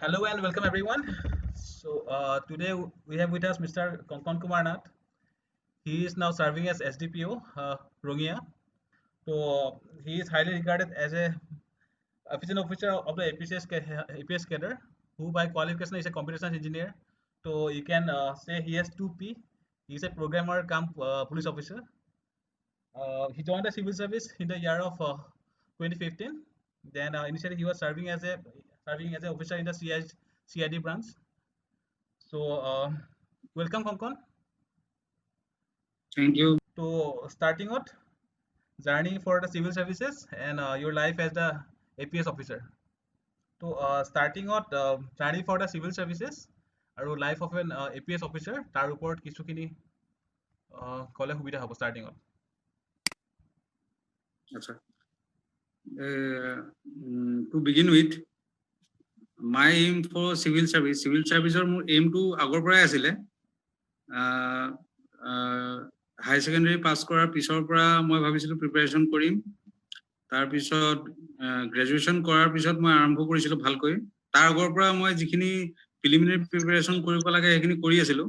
Hello and welcome everyone. Today we have with us Mr. Konkon Kumar Nath. He is now serving as SDPO Rongia. He is highly regarded as a efficient officer of the APS cadre, who by qualification is a computer science engineer. So you can say he has 2P. He is a programmer come police officer. He joined the civil service in the year of 2015. Then initially he was serving as an officer in the CID branch. Welcome, Konkon. Thank you. Starting out journey for the civil services and your life as the APS officer. Starting out journey for the civil services আৰু life of an APS officer তাৰ ওপৰত কিছুখিনি ক'লে সুবিধা হ'ব starting out. Achha. To begin with, my aim for civil service or aim to agor parai asile. High secondary pass korar pisor pora moi bhabisilu preparation korim. Tar pisot graduation korar pisot moi arambho korisilu bhalkoi. Tar agor pora moi jikhini preliminary preparation koribo lage ekhini kori asilu.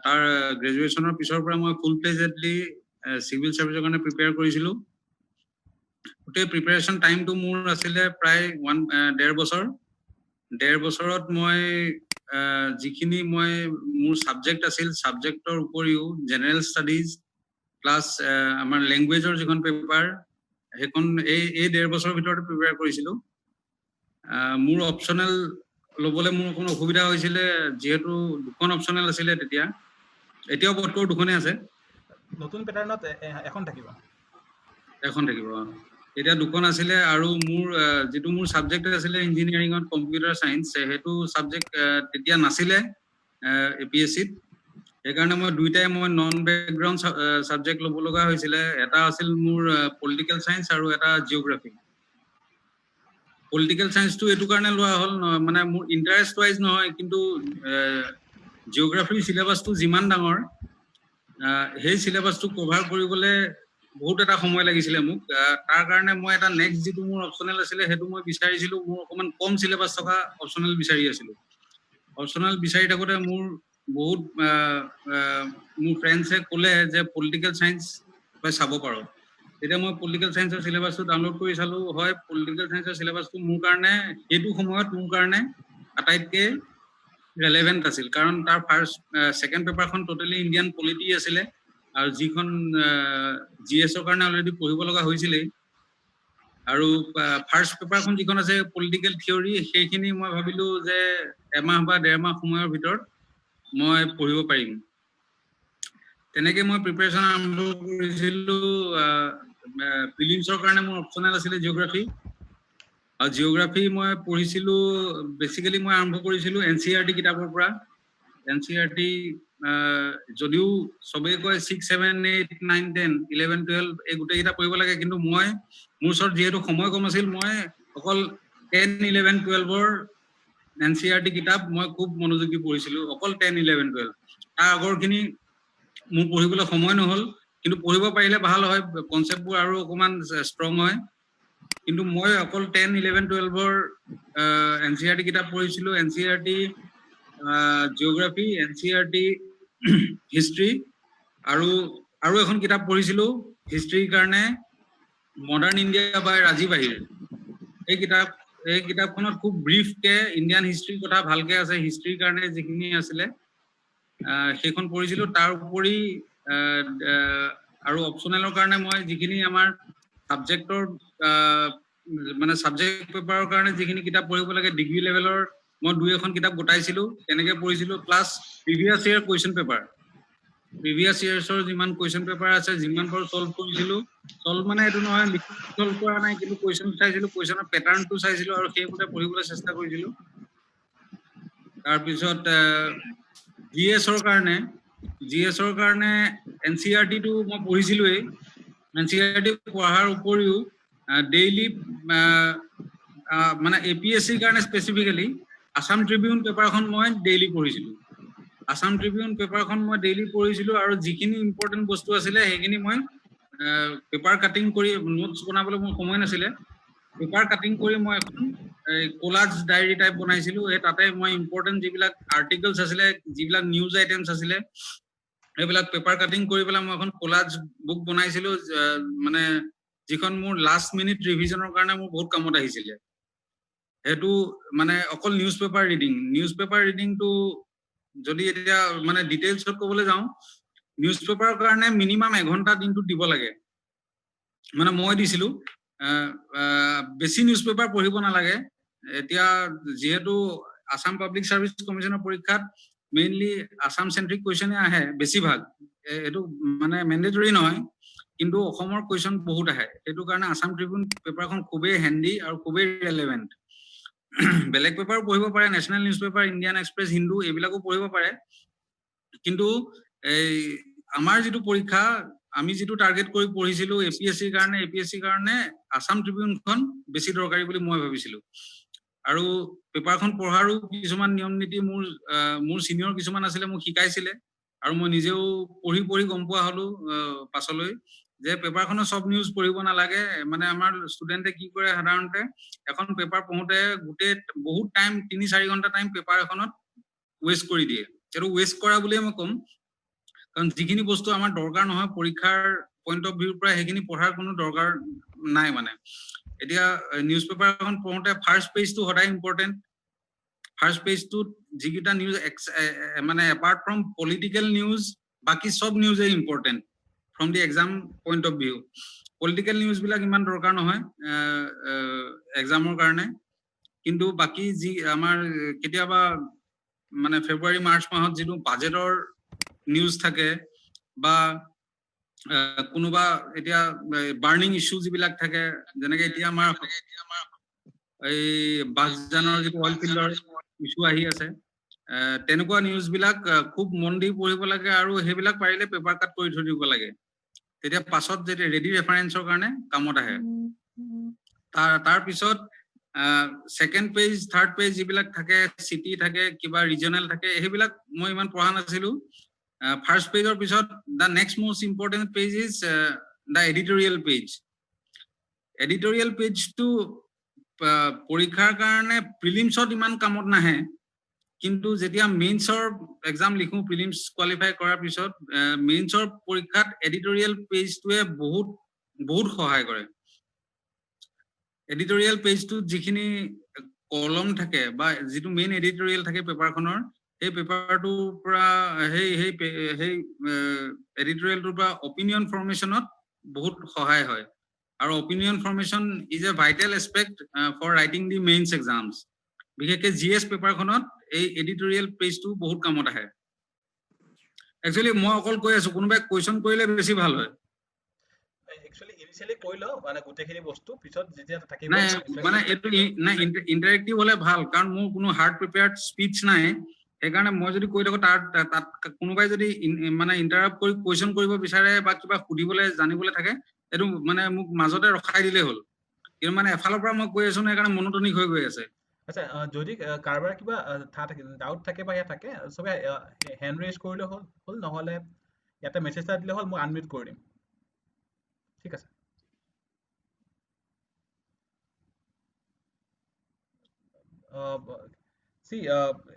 Tar graduation or pisor pora moi full fledgedly civil service or karone prepare korisilu. গোটেই preparation টাইমটো মোৰ আছিলে প্ৰায় 1.5 বছৰ 1.5 বছৰত মই যিখিনি মই মোৰ সাবজেক্ট আছিল সাবজেক্টৰ উপৰিও জেনাৰেল ষ্টাডিজ প্লাস আমাৰ ল্যাঙ্গুৱেজৰ যিখন পেপাৰ হেকন এই 1.5 বছৰৰ ভিতৰত প্ৰিপেয়াৰ কৰিছিলো মোৰ অপচনেল লবলে মোৰ কোনো অসুবিধা হৈছিল যেহেতু দুখন অপচনেল আছিল তেতিয়া এতিয়াও বৰ্তমান দুখনে আছে নতুন প্যাটাৰ্ণত এখন থাকিব এটা দুখন আছিলে আৰু মোৰ যেটো মোৰ সাবজেক্ট আছিলে ইঞ্জিনিয়াৰিং অন কম্পিউটাৰ সায়েন্স হেতু সাবজেক্ট তেতিয়া নাছিলে এপিএসসি এই কাৰণে মই দুইটাই মই নন ব্যাকগ্ৰাউণ্ড সাবজেক্ট লব লগা হৈছিল এটা আছিল মোৰ পলিটিক্যাল সায়েন্স আৰু এটা জিওগ্ৰাফি পলিটিক্যাল সায়েন্সটো এটো কাৰণে লোৱা হল মানে মোৰ ইন্টাৰেষ্ট ওয়াইজ নহয় কিন্তু জিওগ্ৰাফি সিলেবাসটো যিমান ডাঙৰ সেই সিলেবাসটো কভাৰ কৰিবলৈ বহুত এটা সময় লাগিছিল মোক তাৰ কাৰণে মই এটা নেক্সট যেটো মোৰ অপচনেল আছিল হেতু মই বিচাৰিছিলো মোৰ অকমান কম সিলেবাস থকা অপচনেল বিচাৰি আছিলো অপচনেল বিচাৰি থাকোতে মোৰ বহুত মোৰ ফ্ৰেন্ডছে ক'লে যে পলিটিক্যাল সায়েন্স মই চাব পাৰো এটা মই পলিটিক্যাল সায়েন্সৰ সিলেবাসটো ডাউনলোড কৰি চালো হয় পলিটিক্যাল সায়েন্সৰ সিলেবাসটো মোৰ কাৰণে হেতু সময়ত মোৰ কাৰণে আটাইতকৈ ৰেলেভেন্ট আছিল কাৰণ তাৰ ফাৰ্স্ট সেকেন্ড পেপাৰখন টোটালি ইন্ডিয়ান পলিটি আছিল আৰু যিখন জিএছৰ কাৰণে অলৰেডি পঢ়িব লগা হৈছিল আৰু ফাৰ্স্ট পেপাৰখন যিখন আছে পলিটিক্যাল থিওৰি সেইখিনি মই ভাবিলো যে এমাহ বা 1.5 মাহ সময়ৰ ভিতৰত মই পঢ়িব পাৰিম তেনেকৈ মই প্ৰিপাৰেচন আৰম্ভ কৰিছিলো প্ৰিলিমছৰ কাৰণে মোৰ অপচনেল আছিল জিওগ্ৰাফি আৰু জিওগ্ৰাফি মই পঢ়িছিলো বেসিক্যালি মই আৰম্ভ কৰিছিলো এনসিইআৰটি কিতাপৰ পৰা এনসিইআৰটি যদিও সবে কয় 6 7 8 9 10 11 12 এই গোটেই কিতাপ পঢ়িব লাগে কিন্তু মই মোৰ ওচৰত যেহেতু সময় কম আছিল মই অকল 10 11 12 ৰ এনসিইআৰটি কিতাপ মই খুব মনোযোগী পঢ়িছিলো অকল 10 11 12 তাৰ আগৰখিনি মোৰ পঢ়িবলৈ সময় নহল কিন্তু পঢ়িব পাৰিলে ভাল হয় কনসেপ্টবোৰ আৰু অকমান ষ্ট্ৰং হয় কিন্তু মই অকল 10 11 12 ৰ এনসিইআৰটি কিতাপ পঢ়িছিলো এনসিইআৰটি জিওগ্ৰাফি এনসিইআৰটি হিষ্ট্ৰি আৰু এখন কিতাপ পঢ়িছিলো হিষ্ট্ৰিৰ কাৰণে মডাৰ্ন ইণ্ডিয়া বাই ৰাজীৱ আহিৰ এই কিতাপখনত খুব ব্ৰিফ কে ইন্ডিয়ান হিষ্ট্ৰিৰ কথা ভালকে আছে হিষ্ট্ৰিৰ কাৰণে যিখিনি আছিল সেইখন পঢ়িছিলো তাৰ উপৰি আৰু অপচনেলৰ কাৰণে মই যিখিনি আমাৰ সাবজেক্টৰ মানে সাবজেক্ট পেপাৰৰ কাৰণে যিখিনি কিতাপ পঢ়িব লাগে ডিগ্ৰী লেভেলৰ মই দুই এখন কিতাপ গোটাইছিলো তেনেকৈ পঢ়িছিলো প্লাস প্ৰিভিয়াস ইয়াৰ কোৱেশ্চন পেপাৰ প্ৰিভিয়াস ইয়াৰ্ছৰ যিমান কোৱেশ্চন পেপাৰ আছে যিমান পাৰো সলভ কৰিছিলো সলভ মানে এটো নহয় সলভ কৰা নাই কিন্তু কোৱেশ্চন চাইছিলো কোৱেশ্চনৰ প্যাটাৰ্নটো চাইছিলো আৰু সেইমতে পঢ়িবলৈ চেষ্টা কৰিছিলো তাৰ পিছত জিএছৰ কাৰণে এনসিইআৰটি টো মই পঢ়িছিলোই এনসিইআৰটি পঢ়াৰ উপৰিও ডেইলি মানে এপিএসসিৰ কাৰণে স্পেসিফিক্যালি আসাম ট্ৰিবিউন পেপাৰখন মই ডেইলি পঢ়িছিলো আসাম ট্ৰিবিউন পেপাৰখন মই ডেইলি পঢ়িছিলো আৰু যিখিনি ইম্পৰ্টেন্ট বস্তু আছিল সেইখিনি মই পেপাৰ কাটিং কৰি নোটস বনাবলৈ মোৰ সময় নাছিলে পেপাৰ কাটিং কৰি মই এখন কোলাজ ডায়েৰী টাইপ বনাইছিলো। তাতে মই ইম্পৰ্টেণ্ট যিবিলাক আৰ্টিকলছ আছিলে, যিবিলাক নিউজ আইটেমছ আছিলে, সেইবিলাক পেপাৰ কাটিং কৰি পেলাই মই এখন কোলাজ বুক বনাইছিলো, মানে যিখন মোৰ লাষ্ট মিনিট ৰিভিজনৰ কাৰণে মোৰ বহুত কামত আহিছিলে। সেইটো মানে অকল নিউজ পেপাৰ ৰিডিংটো যদি এতিয়া মানে ডিটেইলছত ক'বলৈ যাওঁ, নিউজ পেপাৰৰ কাৰণে মিনিমাম 1 ঘণ্টা দিনটো দিব লাগে। মানে মই দিছিলো, বেছি নিউজ পেপাৰ পঢ়িব নালাগে। এতিয়া যিহেতু আসাম পাব্লিক সাৰ্ভিস কমিশনৰ পৰীক্ষাত মেইনলি আসাম চেন্ট্ৰিক কুৱেশ্যনে আহে বেছিভাগ, এইটো মানে মেণ্ডেটৰী নহয়, কিন্তু অসমৰ কুৱেশ্যন বহুত আহে। সেইটো কাৰণে আসাম ট্ৰিবিউন পেপাৰখন খুবেই হেন্ডি আৰু খুবেই ৰেলেভেণ্ট। বেলেগ পেপাৰো পঢ়িব পাৰে, national news paper, Indian express, Hindu, এইবিলাকো পঢ়িব পাৰে। কিন্তু এই আমাৰ যিটো পৰীক্ষা, আমি যিটো টাৰ্গেট কৰি পঢ়িছিলো এপিএছচিৰ কাৰণে আসাম ট্ৰিবিউনখন বেছি দৰকাৰী বুলি মই ভাবিছিলো। আৰু পেপাৰখন পঢ়াৰো কিছুমান নিয়ম নীতি মোৰ চিনিয়ৰ কিছুমান আছিলে, মোক শিকাইছিলে, আৰু মই নিজেও পঢ়ি গম পোৱা হলো পাছলৈ যে পেপাৰখনৰ সব নিউজ পঢ়িব নালাগে। মানে আমাৰ ষ্টুডেণ্টে কি কৰে, সাধাৰণতে এখন পেপাৰ পঢ়োতে গোটেই বহুত টাইম 3-4 ঘণ্টা টাইম পেপাৰ এখনত ৱেষ্ট কৰি দিয়ে। এইটো ৱেষ্ট কৰা বুলিয়ে মই ক'ম, কাৰণ যিখিনি বস্তু আমাৰ দৰকাৰ নহয় পৰীক্ষাৰ পইণ্ট অফ ভিউৰ পৰা, সেইখিনি পঢ়াৰ কোনো দৰকাৰ নাই। মানে এতিয়া নিউজ পেপাৰ এখন পঢ়োতে ফাৰ্ষ্ট পেজটো সদায় ইম্পৰ্টেণ্ট। ফাৰ্ষ্ট পেজটোত যিকেইটা নিউজ মানে এপাৰ্ট ফ্ৰম পলিটিকেল নিউজ, বাকী সব নিউজে important from the exam point of view. Political নিউজবিলাক ইমান দৰকাৰ নহয় এক্সামৰ কাৰণে, কিন্তু বাকী যি আমাৰ কেতিয়াবা মানে ফেব্ৰুৱাৰী মাৰ্চ মাহত যিটো বাজেটৰ নিউজ থাকে, বা কোনোবা এতিয়া বাৰ্নিং ইস্যু যিবিলাক থাকে, যেনেকে এতিয়া আমাৰ এই বাগজানৰ যিটো অইল ফিল্ডৰ ইস্যু আহি আছে, তেনেকুৱা নিউজবিলাক খুব মন দি পঢ়িব লাগে, আৰু সেইবিলাক পাৰিলে পেপাৰ কাট কৰি থৈ দিব লাগে। তেতিয়া পাছত যেতিয়া ৰেডি ৰেফাৰেন্সৰ কাৰণে কামত আহে। তাৰ পিছত ছেকেণ্ড পেজ, থাৰ্ড পেজ যিবিলাক থাকে, চিটি থাকে, কিবা ৰিজনেল থাকে, সেইবিলাক মই ইমান পঢ়া নাছিলো। ফাৰ্ষ্ট পেজৰ পিছত the next most important page is the editorial page. Editorial পেজটো পৰীক্ষাৰ কাৰণে প্ৰিলিমছত ইমান কামত নাহে, কিন্তু যেতিয়া মেইনছৰ এক্সাম লিখো, প্ৰিলিমছ কোৱালিফাই কৰাৰ পিছত মেইনছৰ পৰীক্ষাত এডিটৰিয়েল পেজটোৱে বহুত সহায় কৰে। এডিটৰিয়েল পেজটোত যিখিনি কলম থাকে, বা যিটো মেইন এডিটৰিয়েল থাকে পেপাৰখনৰ, সেই পেপাৰটোৰ পৰা সেই এডিটৰিয়েলটোৰ পৰা অপিনিয়ন ফৰ্মেশ্যনত বহুত সহায় হয়। আৰু opinion formation is a vital aspect for writing the mains exams. বিশেষকৈ GS পেপাৰখনত এই এডিটৰিয়েল পেজটো বহুত কামত আহে। একচুৱেলি মই অকল কৈ আছো, কোনোবাই কুৱেশ্যন কৰিলে বেছি ভাল হয়। একচুৱেলি ইনিশিয়ালি কৈ লও, মানে গোটেইখিনি বস্তু পিছত যেতিয়া থাকিব নাই, মানে এইটো নাই ইন্টাৰেক্টিভ হলে ভাল, কাৰণ মোৰ কোনো হাৰ্ড প্ৰিপেয়াৰ্ড স্পিচ নাই। সেইকাৰণে মই যদি কৈ থাকো, তাত কোনোবাই যদি মানে ইণ্টাৰাপ্ট কৰি কুৱেশ্যন কৰিব বিচাৰে বা কিবা সুধিবলৈ জানিবলৈ থাকে, এইটো মানে মোক মাজতে ৰখাই দিলেই হ'ল। কিন্তু মানে এফালৰ পৰা মই কৈ আছো ন, সেইকাৰণে মনোটনিক হৈ গৈ আছে। আচ্ছা, যদি কাৰোবাৰ কিবা ডাউট থাকে বা থাকে, চবে হেণ্ড ৰেজ কৰিলে হ'ল, নহ'লে ইয়াতে মেছেজ এটা দিলে হ'ল, মই আনমিউট কৰি দিম। ঠিক আছে।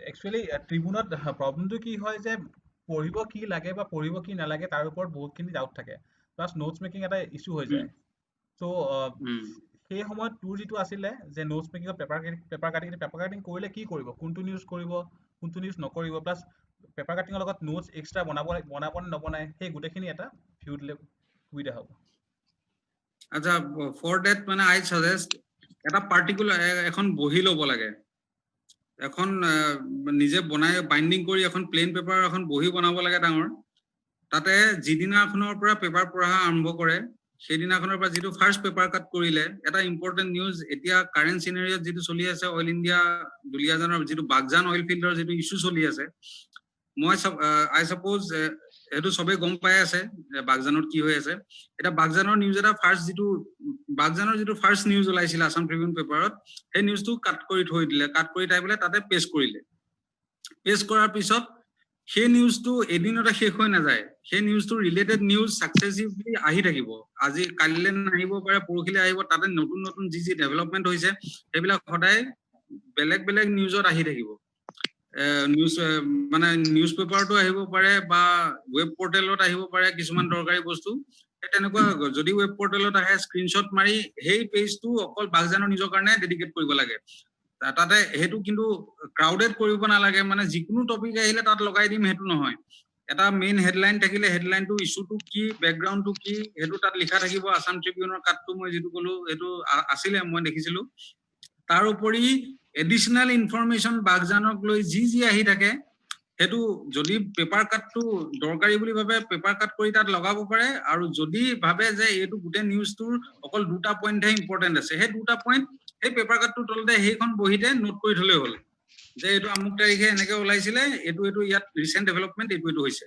একচুৱেলি ট্ৰিবিউনত প্ৰব্লেমটো কি হয় যে পঢ়িব কি লাগে বা পঢ়িব কি নালাগে তাৰ ওপৰত বহুতখিনি ডাউট থাকে, প্লাছ নোটছ মেকিং এটা ইছ্যু হৈ যায়। চ' সেই সময়ত তোৰ যিটো আছিলে যে নোটছ মেকিঙত পেপাৰ কাটিং কৰিলে কি কৰিব, কোনটো নিউজ কৰিব, কোনটো নিউজ নকৰিব, প্লাছ পেপাৰ কাটিঙৰ লগত নোটছ এক্সট্ৰা বনাব নে নবনায়, সেই গোটেইখিনি এটা ভিউ দিলে সুবিধা হ'ব। আচ্ছা, ফৰ ডেট মানে আই ছাজেষ্ট এটা পাৰ্টিকুলাৰ এখন বহি ল'ব লাগে। এখন নিজে বনাই বাইণ্ডিং কৰি এখন প্লেইন পেপাৰ এখন বহি বনাব লাগে ডাঙৰ। তাতে যিদিনাখনৰ পৰা পেপাৰ পঢ়া আৰম্ভ কৰে, সেইদিনাখনৰ পৰা যিটো ফাৰ্ষ্ট পেপাৰ কাট কৰিলে, এটা ইম্পৰ্টেণ্ট নিউজ এতিয়া কাৰেণ্ট চিনেৰিয়ত যিটো চলি আছে, অইল ইণ্ডিয়া দুলিয়াজানৰ যিটো বাগজান অইল ফিল্ডৰ যিটো ইছ্যু চলি আছে, আই ছাপোজ সেইটো চবেই গম পাই আছে বাগজানত কি হৈ আছে। এটা বাগজানৰ নিউজ এটা বাগজানৰ যিটো ফাৰ্ষ্ট নিউজ ওলাইছিলে আসাম ট্ৰিবিউন পেপাৰত, সেই নিউজটো কাট কৰি থৈ দিলে, কাট কৰি তাই বোলে তাতে পেষ্ট কৰিলে। পেষ্ট কৰাৰ পিছত সেই নিউজটো এদিনতে শেষ হৈ নাযায় সেই নিউজটো ৰিলেটেড নিউজ সাকসেসিভলি আহি থাকিব আজি কালিলে আহিব পাৰে পৰখিলে আহিব তাতে নতুন নতুন যি ডেভেলপমেন্ট হৈছে সেইবিলাক সদায় বেলেগ বেলেগ নিউজত আহি থাকিব নিউজ মানে নিউজ পেপাৰটো আহিব পাৰে বা ওয়েব পোৰ্টেলত আহিব পাৰে কিছুমান দৰকাৰী বস্তু তেনেকুৱা যদি ওয়েব পোৰ্টেলত আহে স্ক্ৰিনশ্বট মাৰি সেই পেজটো অকল বাগজানৰ নিজৰ কাৰণে ডেডিকেট কৰিব লাগে তাতে হেতু কিন্তু ক্ৰাউডেড কৰিব নালাগে মানে যিকোনো টপিক আহিলে তাত লগাই দিম হেতু নহয় এটা মেইন হেডলাইন থাকিলে হেডলাইনটো ইস্যুটো কি ব্যাকগ্ৰাউণ্ডটো কি হেতু তাত লিখা থাকিব আসাম ট্ৰিবিউনৰ কাটটো মই যেটো কলো হেতু আছিলে মই দেখিছিলো তাৰ উপৰি এডিশনাল ইনফৰমেশন বাগজানক লৈ যি আহি থাকে হেতু যদি পেপাৰ কাটটো দৰকাৰী বুলি ভাবে পেপাৰ কাট কৰি তাত লগাব পাৰে আৰু যদি ভাবে যে এটো গুটে নিউজটোৰ অকল দুটা পইণ্টহে ইম্পৰ্টেন্ট আছে হে দুটা পইণ্ট এই পেপাৰ কাটটো তলতে হেখন বহিতে নোট কৰি থলে হ'ল যে এটো আমুক তাৰিখে এনেকে ওলাইছিলে এটো ইয়াত ৰিসেন্ট ডেভেলপমেন্ট এটো হৈছে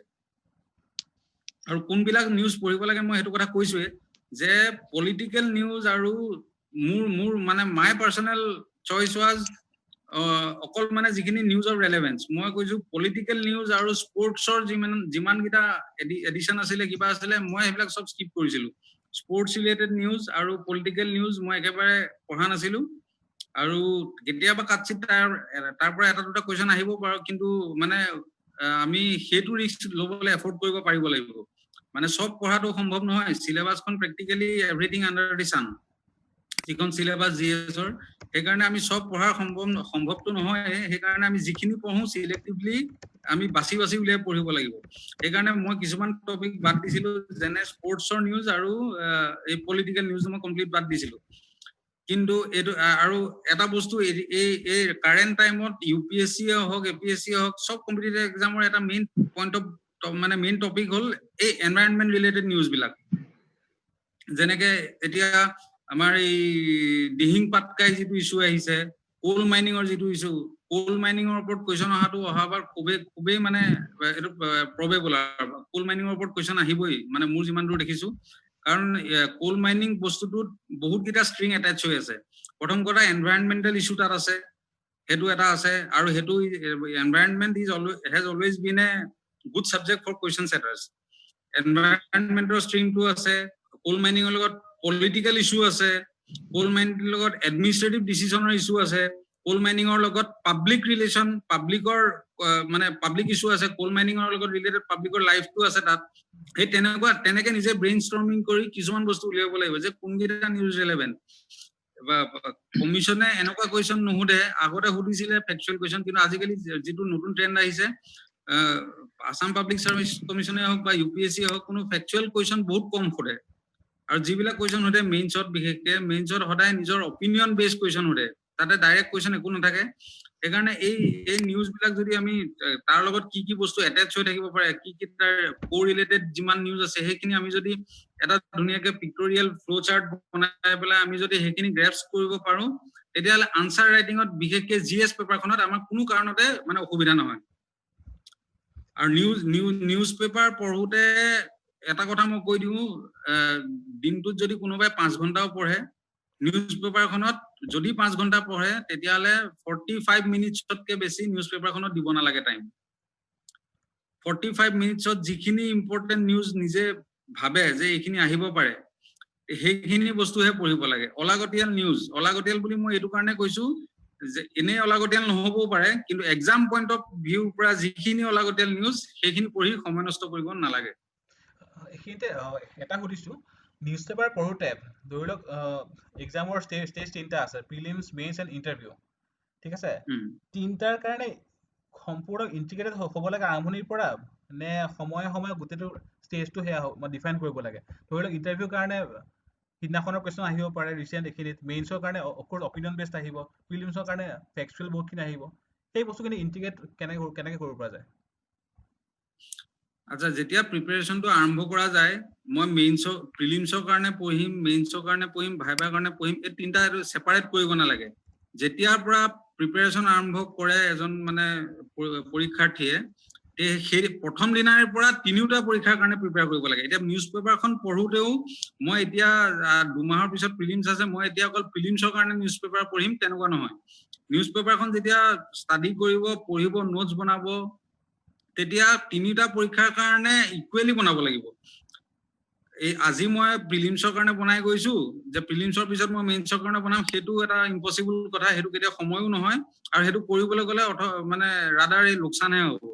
আৰু কোনবিলাক নিউজ পঢ়িব লাগে মই হেতু কথা কৈছোৱে যে পলিটিক্যাল নিউজ আৰু মোৰ মানে মাই পাৰ্সোনাল চইচ ওয়াজ অকল মানে যিখিনি নিউজৰ ৰেলেভেন্স মই কৈছো পলিটিক্যাল নিউজ আৰু স্পৰ্টছৰ যিমান গিটা এডিশন আছিলে কিবা আছিলে মই হেবিলাক সব স্কিপ কৰিছিলো স্পৰ্টছ ৰিলেটেড নিউজ আৰু পলিটিক্যাল নিউজ মই একেবাৰে পঢ়া নাছিলো আৰু কেতিয়াবা কাটছিত তাৰ পৰা এটা দুটা কোৱেশ্চন আহিব পাৰে কিন্তু মানে আমি হেতু ৰিস্ক লবলৈ এফৰ্ড কৰিব পাৰিব লাগিব মানে সব পঢ়াটো সম্ভৱ নহয় সিলেবাসখন প্ৰ্যাকটিক্যালি এভৰিথিং আন্ডাৰ দি সান যিখন সিলেবাস জিএছৰ সেই কাৰণে আমি সব পঢ়াৰ সম্ভৱটো নহয় সেই কাৰণে আমি যিখিনি পঢ়ো সিলেক্টিভলি আমি বাছি উলিয়াই পঢ়িব লাগিব সেই কাৰণে মই কিছুমান টপিক বাদ দিছিলো যেনে স্পৰ্টছৰ নিউজ আৰু এই পলিটিক্যাল নিউজ মই কমপ্লিট বাদ দিছিলো কিন্তু এটো আৰু এটা বস্তু এই কাৰেন্ট টাইমত ইউপিএসসি হওক এপিএসসি হওক সব কম্পিটিটিভ এক্সামৰ এটা মেইন পইণ্ট অফ মানে মেইন টপিক হল এই এনভায়ৰনমেন্ট ৰিলেটেড নিউজ বিলাক যেনেকে এতিয়া আমাৰ এই দিহিং পাটকাই যেটো ইস্যু আহিছে কোল মাইনিংৰ যেটো ইস্যু কোল মাইনিংৰ ওপৰত কোৱেশ্চন অহাবাৰ খুবেই মানে এটো প্ৰবেবল কোল মাইনিংৰ ওপৰত কোৱেশ্চন আহিবই মানে মোৰ যিমান দূৰ দেখিছো কাৰণ কোল মাইনিং বস্তুটোত বহুত গিটা স্ট্ৰিং এটাচ হৈ আছে প্ৰথম কথা এনভায়ৰনমেন্টাল ইস্যু তাত আছে হেতু এটা আছে আৰু হেতু environment has always been a good subject for question setters এনভায়ৰনমেন্টৰ স্ট্ৰিংটো আছে কোল মাইনিংৰ লগত পলিটিক্যাল ইস্যু আছে কোল মাইনিংৰ লগত এডমিনিষ্ট্ৰেটিভ ডিসিশনৰ ইস্যু আছে কোল মাইনিংৰ লগত পাব্লিক ৰিলেশন পাব্লিকৰ মানে পাব্লিক ইস্যু আছে কোল মাইনিংৰ লগত ৰিলেটেড পাব্লিকৰ লাইফটো আছে তাত এই তেনেকে নিজে ব্ৰেইনষ্টৰ্মিং কৰি কিছুমান বস্তু উলিয়াব লাগিব যে কোনগিটা নিউজ ৰিলেভেন্ট বা কমিশনে এনেকুৱা কোৱেশ্চন নুহুদে আগতে হুদিছিলে ফেকচুৱেল কোৱেশ্চন কিন্তু আজিকালি যেটো নতুন ট্ৰেন্ড আহিছে আসাম পাব্লিক সাৰ্ভিস কমিশনে হওক বা ইউপিএসসি হওক কোনো ফেকচুৱেল কোৱেশ্চন বহুত কম কৰে আৰু যিবিলাক কোৱেশ্চন হতে মেইনছত বিশেষকে মেইনছত সদায় নিজৰ অপিনিয়ন বেস কোৱেশ্চন হতে তাতে ডাইৰেক্ট কোৱেশ্চন একো নাথাকে সেইকাৰণে এই নিউজ বিলাক যদি আমি তাৰ লগত কি বস্তু এটাচ হৈ থাকিব পাৰে কি তাৰ কো ৰিলেটেড যিমান নিউজ আছে সেইখিনি আমি যদি এটা ধুনিয়াকে পিক্টোৰিয়েল ফ্লো চাৰ্ট বনাই পেলাই আমি যদি সেইখিনি গ্ৰেপছ কৰিব পাৰো তেতিয়াহলে আনসাৰ ৰাইটিংত বিশেষকে জিএস পেপাৰখনত আমাৰ কোনো কাৰণতে মানে অসুবিধা নহয় আৰু নিউজ পেপাৰ পঢ়োতে এটা কথা মই কৈ দিও দিনটোত যদি কোনোবাই 5 ঘণ্টাও পঢ়ে নিউজ পেপাৰখনত যদি 5 ঘণ্টা পঢ়ে তেতিয়াহলে 45 মিনিটছতকে বেছি নিউজ পেপাৰখনত দিব নালাগে টাইম 45 মিনিটছত যিখিনি ইম্পৰ্টেন্ট নিউজ নিজে ভাবে যে এইখিনি আহিব পাৰে সেইখিনি বস্তুহে পঢ়িব লাগে অলাগতিয়াল বুলি মই এটো কাৰণে কৈছো যে এনে অলাগতিয়াল নহবও পাৰে কিন্তু এক্সাম পইণ্ট অফ ভিউ পৰা যিখিনি অলাগতিয়াল নিউজ সেইখিনি পঢ়ি সময় নষ্ট কৰিব নালাগে এইখিনিতে এটা সুধিছো নিউজ পেপাৰ পঢ়োতে ধৰি লওক এক্সামৰ ষ্টেজ তিনটা আছে প্ৰিলিমছ মেইনছ এণ্ড ইণ্টাৰভিউ ঠিক আছে তিনটাৰ কাৰণে সম্পূৰ্ণ ইন্টিগ্ৰেটেড হ'ব লাগে আৰম্ভণিৰ পৰা নে সময়ে গোটেইটো ষ্টেজটো হেয়া ডিফাইন কৰিব লাগে ধৰি লওক ইণ্টাৰভিউৰ কাৰণে সিদিনাখনৰ কোৱেশ্চন আহিব পাৰে ৰিসেন্ট এখিনিত মেইনছৰ কাৰণে অফকোৰ্স অপিনিয়ন বেসড আহিব প্ৰিলিমছৰ কাৰণে ফেকচুৱেল বহুতখিনি আহিব সেই বস্তুখিনি ইন্টিগ্ৰেট কেনেকৈ কৰিব পৰা যায় আচ্ছা যেতিয়া প্ৰিপাৰেচনটো আৰম্ভ কৰা যায় মই প্ৰিলিমছৰ কাৰণে পঢ়িম মেইনছৰ কাৰণে পঢ়িম ভাইভাৰ কাৰণে পঢ়িম এই তিনটা সেপাৰেট কৰিব নালাগে যেতিয়াৰ পৰা প্ৰিপাৰেচন আৰম্ভ কৰে এজন মানে পৰীক্ষাৰ্থীয়ে সেই প্ৰথম দিনাৰ পৰা তিনিটা পৰীক্ষাৰ কাৰণে প্ৰিপেয়াৰ কৰিব লাগে এতিয়া নিউজ পেপাৰখন পঢ়োতেও মই এতিয়া 2 মাহৰ পিছত প্ৰিলিমছ আছে মই এতিয়া অকল প্ৰিলিমছৰ কাৰণে নিউজ পেপাৰ পঢ়িম তেনেকুৱা নহয় নিউজ পেপাৰখন যেতিয়া ষ্টাডি কৰিব পঢ়িব নোটছ বনাব তেতিয়া তিনিটা পৰীক্ষাৰ কাৰণে ইকুৱেলি বনাব লাগিব এই আজি মই প্ৰিলিমছৰ কাৰণে বনাই গৈছো যে প্ৰিলিমছৰ পিছত মই মেইনছৰ কাৰণে বনাম সেইটো এটা ইম্পসিবল কথা সেইটো কেতিয়া সময়ও নহয় আৰু সেইটো কৰিবলৈ গলে মানে ৰাদাৰ এই লোকসানহে হ'ব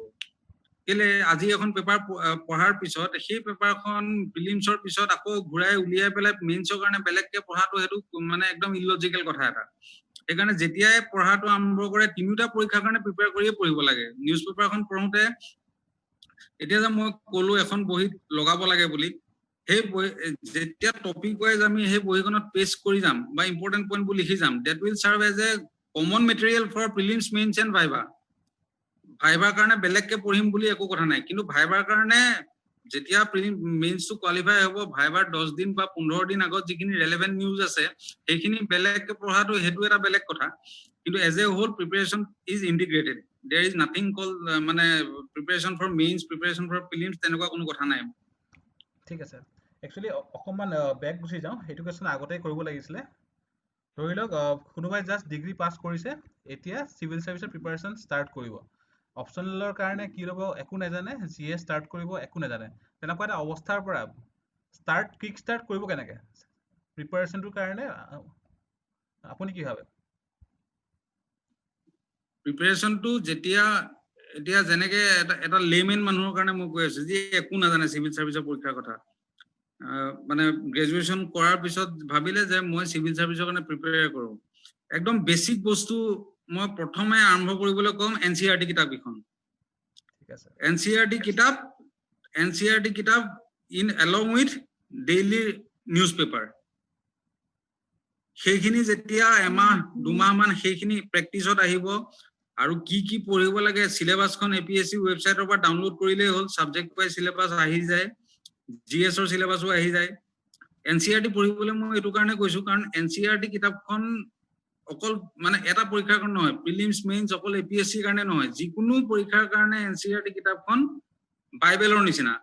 কেলে আজি এখন পেপাৰ পঢ়াৰ পিছত সেই পেপাৰখন প্ৰিলিমছৰ পিছত আকৌ ঘূৰাই উলিয়াই পেলাই মেইনছৰ কাৰণে বেলেগকে পঢ়াটো সেইটো মানে একদম ইলজিকেল কথা এটা সেইকাৰণে যেতিয়াই পঢ়াটো আৰম্ভ কৰে তিনিটা পৰীক্ষাৰ কাৰণে প্ৰিপেয়াৰ কৰিয়ে পঢ়িব লাগে নিউজ পেপাৰখন পঢ়োতে এতিয়া যে মই কলো এখন বহীত লগাব লাগে বুলি সেই যেতিয়া টপিক ওয়াইজ আমি সেই বহিখনত পেস্ট কৰি যাম বা ইম্পৰ্টেন্ট পইণ্টবোৰ লিখি যাম that will serve as a common material for prelims mains and viva ভাইভাৰ কাৰণে বেলেগকে পঢ়িম বুলি একো কথা নাই কিন্তু ভাইভাৰ কাৰণে যেতিয়া মেইনছটো কোৱালিফাই হ'ব ভাইভাৰ 10 দিন বা 15 দিন আগত যিখিনি ৰেলেভেন্ট নিউজ আছে সেইখিনি বেলেগকে পঢ়াটো হেতু এটা বেলেগ কথা কিন্তু as a whole preparation is integrated there is nothing call মানে preparation for mains preparation for prelims তেনেকুৱা কোনো কথা নাই ঠিক আছে একচুয়ালি অকমান ব্যাক গুছি যাও হেতু কোৱেশ্চন আগতে কৰিব লাগিছিলে ধৰি লওক কোনোবাই জাস্ট ডিগ্ৰী পাস কৰিছে এতিয়া সিভিল সাৰ্ভিসৰ প্ৰিপাৰেচন ষ্টাৰ্ট কৰিব অপচনেলৰ কাৰণে কি ল'ব একো নাজানে জিএ ষ্টাৰ্ট কৰিব একো নাজানে তেনেকুৱা এটা অৱস্থাৰ পৰা কিক ষ্টাৰ্ট কৰিব কেনেকে প্ৰিপাৰেচনটোৰ কাৰণে আপুনি কি ভাবে প্ৰিপাৰেচনটো যেতিয়া এতিয়া যেনেকে এটা লেমেন মানুহৰ কাৰণে মই কৈ আছো যে একো নাজানে সিভিল সাৰ্ভিসৰ পৰীক্ষাৰ কথা মানে গ্ৰেজুৱেচন কৰাৰ পিছত ভাবিলে যে মই সিভিল সাৰ্ভিসৰ কাৰণে প্ৰিপেয়াৰ কৰো একদম বেসিক বস্তু মই প্ৰথমে আৰম্ভ কৰিবলৈ কম এনসিআৰটি কিতাপ এখন ঠিক আছে এনসিআৰটি কিতাপ in along with daily news paper সেইখিনি যেতিয়া এমাহ দুমাহ মান সেইখিনি প্ৰেক্টিছত আহিব আৰু কি পঢ়িব লাগে সিলেবাসখন এপিএসসি ওয়েবসাইটৰ পৰা ডাউনলোড কৰিলেই হ'ল সাবজেক্ট ওয়াইজ সিলেবাস আহি যায় জিএছৰ সিলেবাসও আহি যায় এনসিআৰটি পঢ়িবলৈ মই এটো কাৰণে কৈছো কাৰণ এনসিআৰটি কিতাপখন অকল মানে এটা পৰীক্ষাৰ কাৰণে নহয় প্ৰিলিমছ মেইনছ অকল এপিএসসি কাৰণে নহয় যিকোনো পৰীক্ষাৰ কাৰণে এনসিআৰটি কিতাপখন বাইবেলৰ নিচিনা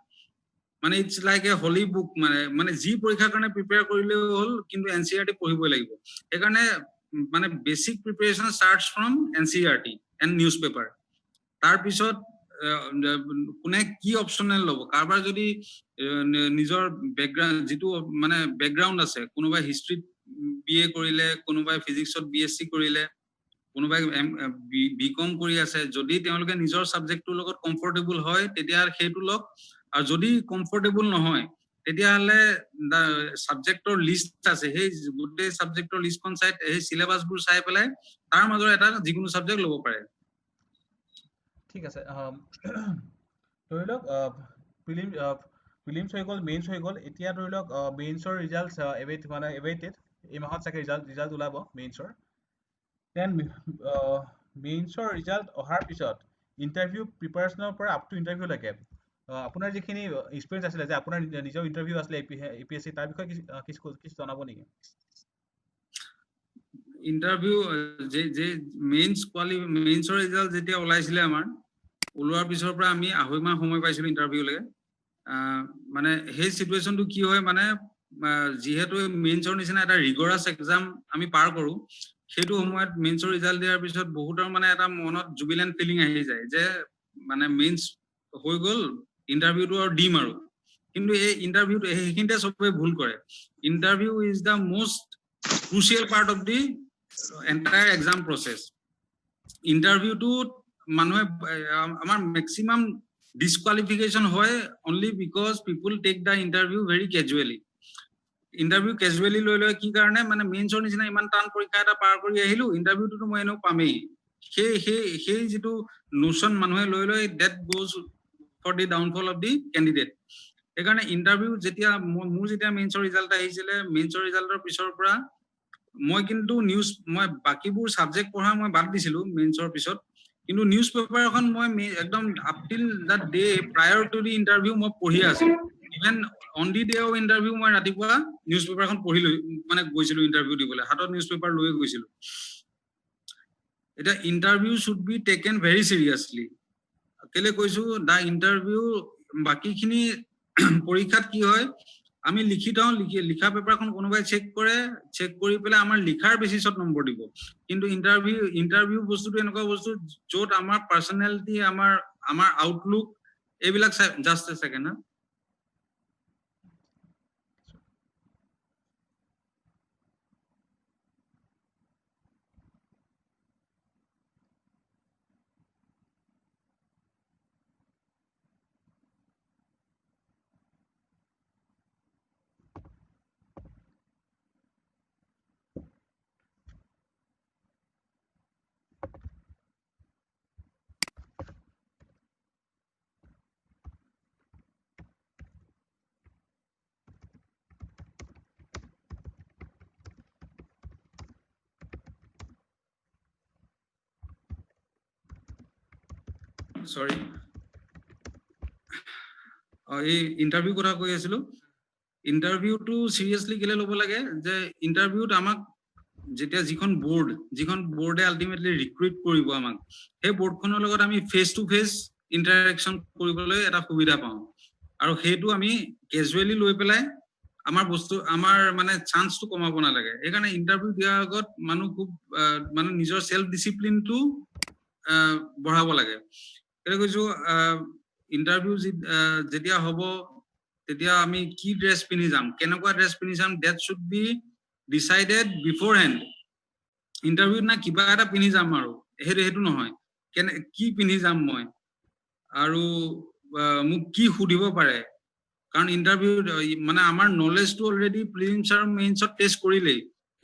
মানে it's like a holy book মানে যি পৰীক্ষাৰ কাৰণে প্ৰিপেয়াৰ কৰিলে হ'ল কিন্তু এনসিআৰটি পঢ়িবই লাগিব সেইকাৰণে মানে basic preparation starts from NCERT and news paper তাৰ পিছত কোনে কি অপচনেল ল'ব কাৰবাৰ যদি নিজৰ ব্যাকগ্ৰাউন্ড যেটো মানে ব্যাকগ্ৰাউন্ড আছে কোনোবা হিষ্ট্ৰি বিএ কৰিলে কোনোবাই ফিজিক্সত বিএসসি কৰিলে কোনোবাই বিকম কৰি আছে যদি তেওঁলোকে নিজৰ সাবজেক্টৰ লগত কমফৰ্টেবল হয় তেতিয়া সেইটো লক আৰু যদি কমফৰ্টেবল নহয় তেতিয়া হলে সাবজেক্টৰ লিষ্ট আছে সেই গোটেই সাবজেক্টৰ লিষ্টখন চাই এই সিলেবাসবোৰ চাই পেলাই তাৰ মাজৰ এটা যিকোনো সাবজেক্ট ল'ব পাৰে ঠিক আছে ধৰি লওক প্ৰিলিমছ হৈ গ'ল মেইনছ হৈ গ'ল এতিয়া ধৰি লওক মেইনছৰ ৰিজাল্টছ এৱেইটেড এই মাহত চাগে ৰিজাল্ট ওলাব মেইনছৰ দেন মেইনছৰ ৰিজাল্ট অহাৰ পিছত ইণ্টাৰভিউ প্ৰিপাৰেচনৰ পৰা আপ টু ইণ্টাৰভিউলৈকে আপোনাৰ যিখিনি এক্সপিৰিয়েঞ্চ আছিলে যে আপোনাৰ নিজৰ ইণ্টাৰভিউ আছিলে এপিএসসি তাৰ বিষয়ে কিছু জনাব নেকি ইন্টাৰভিউ যে মেইনছৰ ৰিজাল্ট যেতিয়া ওলাইছিলে আমাৰ ওলোৱাৰ পিছৰ পৰা আমি আঢ়ৈ মাহ সময় পাইছিলো ইন্টাৰভিউলৈকে মানে সেই সিচুৱেশনটো কি হয় মানে যিহেতু মেইনছৰ নিচিনা এটা ৰিগৰাছ এক্সাম আমি পাৰ কৰো সেইটো সময়ত মেইনছৰ ৰিজাল্ট দিয়াৰ পিছত বহুতৰ মানে এটা মনত জুবিলেন্ট ফিলিং আহি যায় যে মানে মেইনছ হৈ গ'ল ইন্টাৰভিউটো আৰু দিম আৰু কিন্তু এই ইন্টাৰভিউটো সেইখিনিতে সবে ভুল কৰে interview is the most crucial part of the entire exam process interview to মানুহে আমাৰ maximum disqualification হয় only because people take the interview very casually লৈ কি কাৰণে মানে মেইনছৰ নিচিনা ইমান টান পৰীক্ষা এটা পাৰ কৰি আহিলো ইন্টাৰভিউটো মই এনেও পামেই সেই যেটো নোশন মানুহে লৈ that goes for the downfall of the candidate একাৰণে ইন্টাৰভিউ যেতিয়া মোৰ যেতিয়া মেইনছৰ ৰিজাল্ট আহিছিলে মেইনছৰ ৰিজাল্টৰ পিছৰ পৰা মই কিন্তু নিউজ মই বাকিবোৰ সাবজেক্ট পঢ়া মই বাদ দিছিলো মেইনছৰ পিছত কিন্তু নিউজ পেপাৰ এখন মই একদম আপ টিল that day প্ৰায়ৰ to the interview মই পঢ়ি আছিলো even on the day of interview মই ৰাতিপুৱা নিউজ পেপাৰ এখন পঢ়ি মানে গৈছিলো ইন্টাৰভিউ দিবলৈ হাতত নিউজ পেপাৰ লৈ গৈছিলো এটা interview should be taken very seriously কেলে কৈছো দা ইন্টাৰভিউ বাকিখিনি পৰীক্ষাত কি হয় আমি লিখা পেপাৰখন কোনোবাই চেক কৰি পেলাই আমাৰ লিখাৰ বেচিছত নম্বৰ দিব কিন্তু ইন্টাৰভিউ বস্তুটো এনেকুৱা বস্তু য'ত আমাৰ পাৰ্সোনালিটি আমাৰ আউটলুক এইবিলাক জাষ্ট এ সেকেন্ড না সৰি এই ইন্টাৰভিউ কথা কৈ আছিলো ইন্টাৰভিউটো সিৰিয়াসলি কেলে ল'ব লাগে যে ইন্টাৰভিউত আমাক যেতিয়া যিখন বোৰ্ডে আলটিমেটলি ৰিক্ৰুইট কৰিব আমাক সেই বোৰ্ডখনৰ লগত আমি ফেস টু ফেস ইন্টাৰেকশন কৰিবলৈ এটা সুবিধা পাওঁ আৰু সেইটো আমি ক্যাজুয়ালি লৈ পেলাই আমাৰ মানে চান্সটো কমাব নালাগে এইকাৰণে ইন্টাৰভিউ দিয়াৰ আগত মানুহ খুব মানে নিজৰ সেলফ ডিসিপ্লিনটো বঢ়াব লাগে এটা কৈছো ইন্টাৰভিউ যেতিয়া হ'ব তেতিয়া আমি কি ড্ৰেছ পিন্ধি যাম কেনেকুৱা ড্ৰেছ পিন্ধি যাম দ্যাট শুড বি ডিসাইডেড বিফোৰহ্যান্ড ইন্টাৰভিউত না কিবা এটা পিন্ধি যাম আৰু হেতু নহয় কি পিন্ধি যাম মই আৰু মোক কি সুধিব পাৰে কাৰণ ইন্টাৰভিউ মানে আমাৰ নলেজটো অলৰেডি প্ৰিলিমছ আৰু মেইনছত টেষ্ট কৰিলেই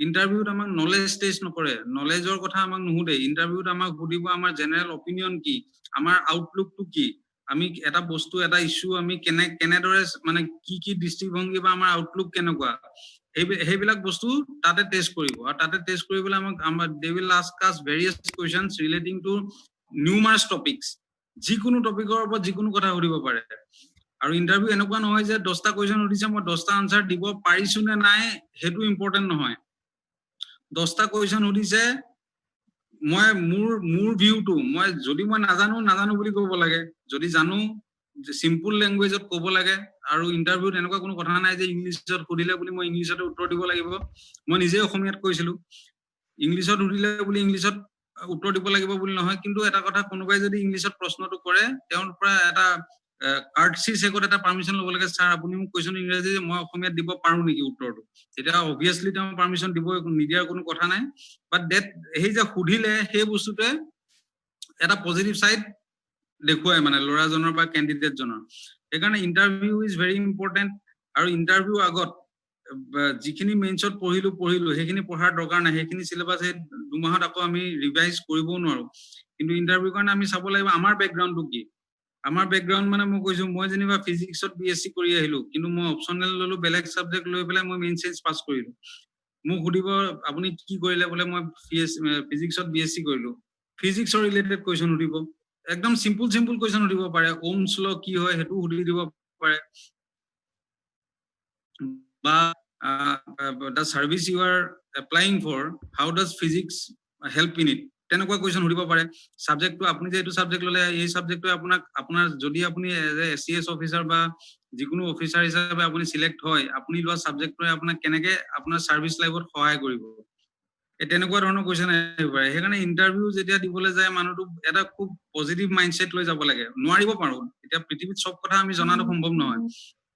ইন্টাৰভিউত আমাক নলেজ টেষ্ট নকৰে নলেজৰ কথা আমাক নুহুদে ইন্টাৰভিউত আমাক সুধিব আমাৰ জেনাৰেল অপিনিয়ন কি আমাৰ আউটলুকটো কি আমি এটা বস্তু এটা ইস্যু আমি কেনেদৰে মানে কি দৃষ্টিভংগী বা আমাৰ আউটলুক কেনেকুৱা সেইবিলাক বস্তু তাতে টেষ্ট কৰিব আৰু তাতে টেষ্ট কৰিবলৈ আমাক they will ask us various questions relating to numerous topics যিকোনো টপিকৰ ওপৰত যিকোনো কথা সুধিব পাৰে আৰু ইন্টাৰভিউ এনেকুৱা নহয় যে 10টা কোৱেশ্চন সুধিছে মই 10টা আনসাৰ দিব পাৰিছো নে নাই হেতু ইম্পৰ্টেন্ট নহয় 10টা কোৱেশ্চন সুধিছে মই মোৰ ভিউটো মই যদি মই নাজানো বুলি ক'ব লাগে যদি জানো সিম্পল ল্যাঙ্গুৱেজত ক'ব লাগে আৰু ইন্টাৰভিউত এনেকুৱা কোনো কথা নাই যে ইংলিশত সুধিলে বুলি মই ইংলিশতে উত্তৰ দিব লাগিব মই নিজে অসমীয়াত কৈছিলো ইংলিশত সুধিলে বুলি ইংলিশত উত্তৰ দিব লাগিব বুলি নহয় কিন্তু এটা কথা কোনোবাই যদি ইংলিশত প্ৰশ্নটো কৰে তেওঁৰ পৰা এটা কাৰ্টসি চেকত এটা পাৰমিশন ল'ব লাগে স্যাৰ আপুনি মোক কৈছিল ইংৰাজী মই অসমীয়াত দিব পাৰো নেকি উত্তৰটো তেতিয়া অবিয়াসলি তেওঁ পাৰমিশন দিব নিদিয়াৰ কোনো কথা নাই বাট দ্যাট এই যে সুধিলে সেই বস্তুতে এটা পজিটিভ সাইড দেখুৱাই মানে লৰাজনৰ বা ক্যান্ডিডেটজনৰ এইকাৰণে ইন্টাৰভিউ ইজ ভেৰি ইম্পৰ্টেন্ট আৰু ইন্টাৰভিউ আগত যিখিনি মেইনছত পঢ়িলো সেইখিনি পঢ়াৰ দৰকাৰ নাই সেইখিনি সিলেবাস এই 2 মাহত আকৌ আমি ৰিভাইজ কৰিব নোৱাৰো কিন্তু ইন্টাৰভিউ কাৰণে আমি চাব লাগিব আমাৰ ব্যাকগ্ৰাউণ্ডটো কি আমাৰ ব্যাকগ্ৰাউণ্ড মানে মই কৈছো মই যেনিবা ফিজিক্সত বিএসসি কৰি আহিলো কিন্তু মই অপচনেল ললো বেলেগ সাবজেক্ট লৈ পেলাই মই মেইন সায়েন্স পাস কৰিলো মোক সুধিব আপুনি কি কৰিলে বলে মই ফিজিক্সত বিএসসি কৰিলো ফিজিক্সৰ ৰিলেটেড কোৱেশ্চন সুধিব একদম সিম্পল কোৱেশ্চন সুধিব পাৰে ওমছ ল কি হয় হেতু সুধি দিব পাৰে বা the service you are applying for how does physics help in it তেনেকুৱা কোৱেশ্চন সুধিব পাৰে সাবজেক্টটো আপুনি যে এটো সাবজেক্ট ললে এই সাবজেক্টটো আপোনাৰ যদি আপুনি এসিএস অফিসাৰ বা যিকোনো অফিসাৰ হিচাপে আপুনি সিলেক্ট হয় আপুনি লোৱা সাবজেক্টটোৱে আপোনাক কেনেকে আপোনাৰ সাৰ্ভিস লাইফত সহায় কৰিব তেনেকুৱা ধৰণৰ কোৱেশ্চন আহিব পাৰে সেইকাৰণে ইন্টাৰভিউ যেতিয়া দিবলৈ যায় মানুহটো এটা খুব পজিটিভ মাইন্ডসেট লৈ যাব লাগে নোৱাৰিব পাৰো এতিয়া পৃথিৱীত সব কথা আমি জনাটো সম্ভৱ নহয়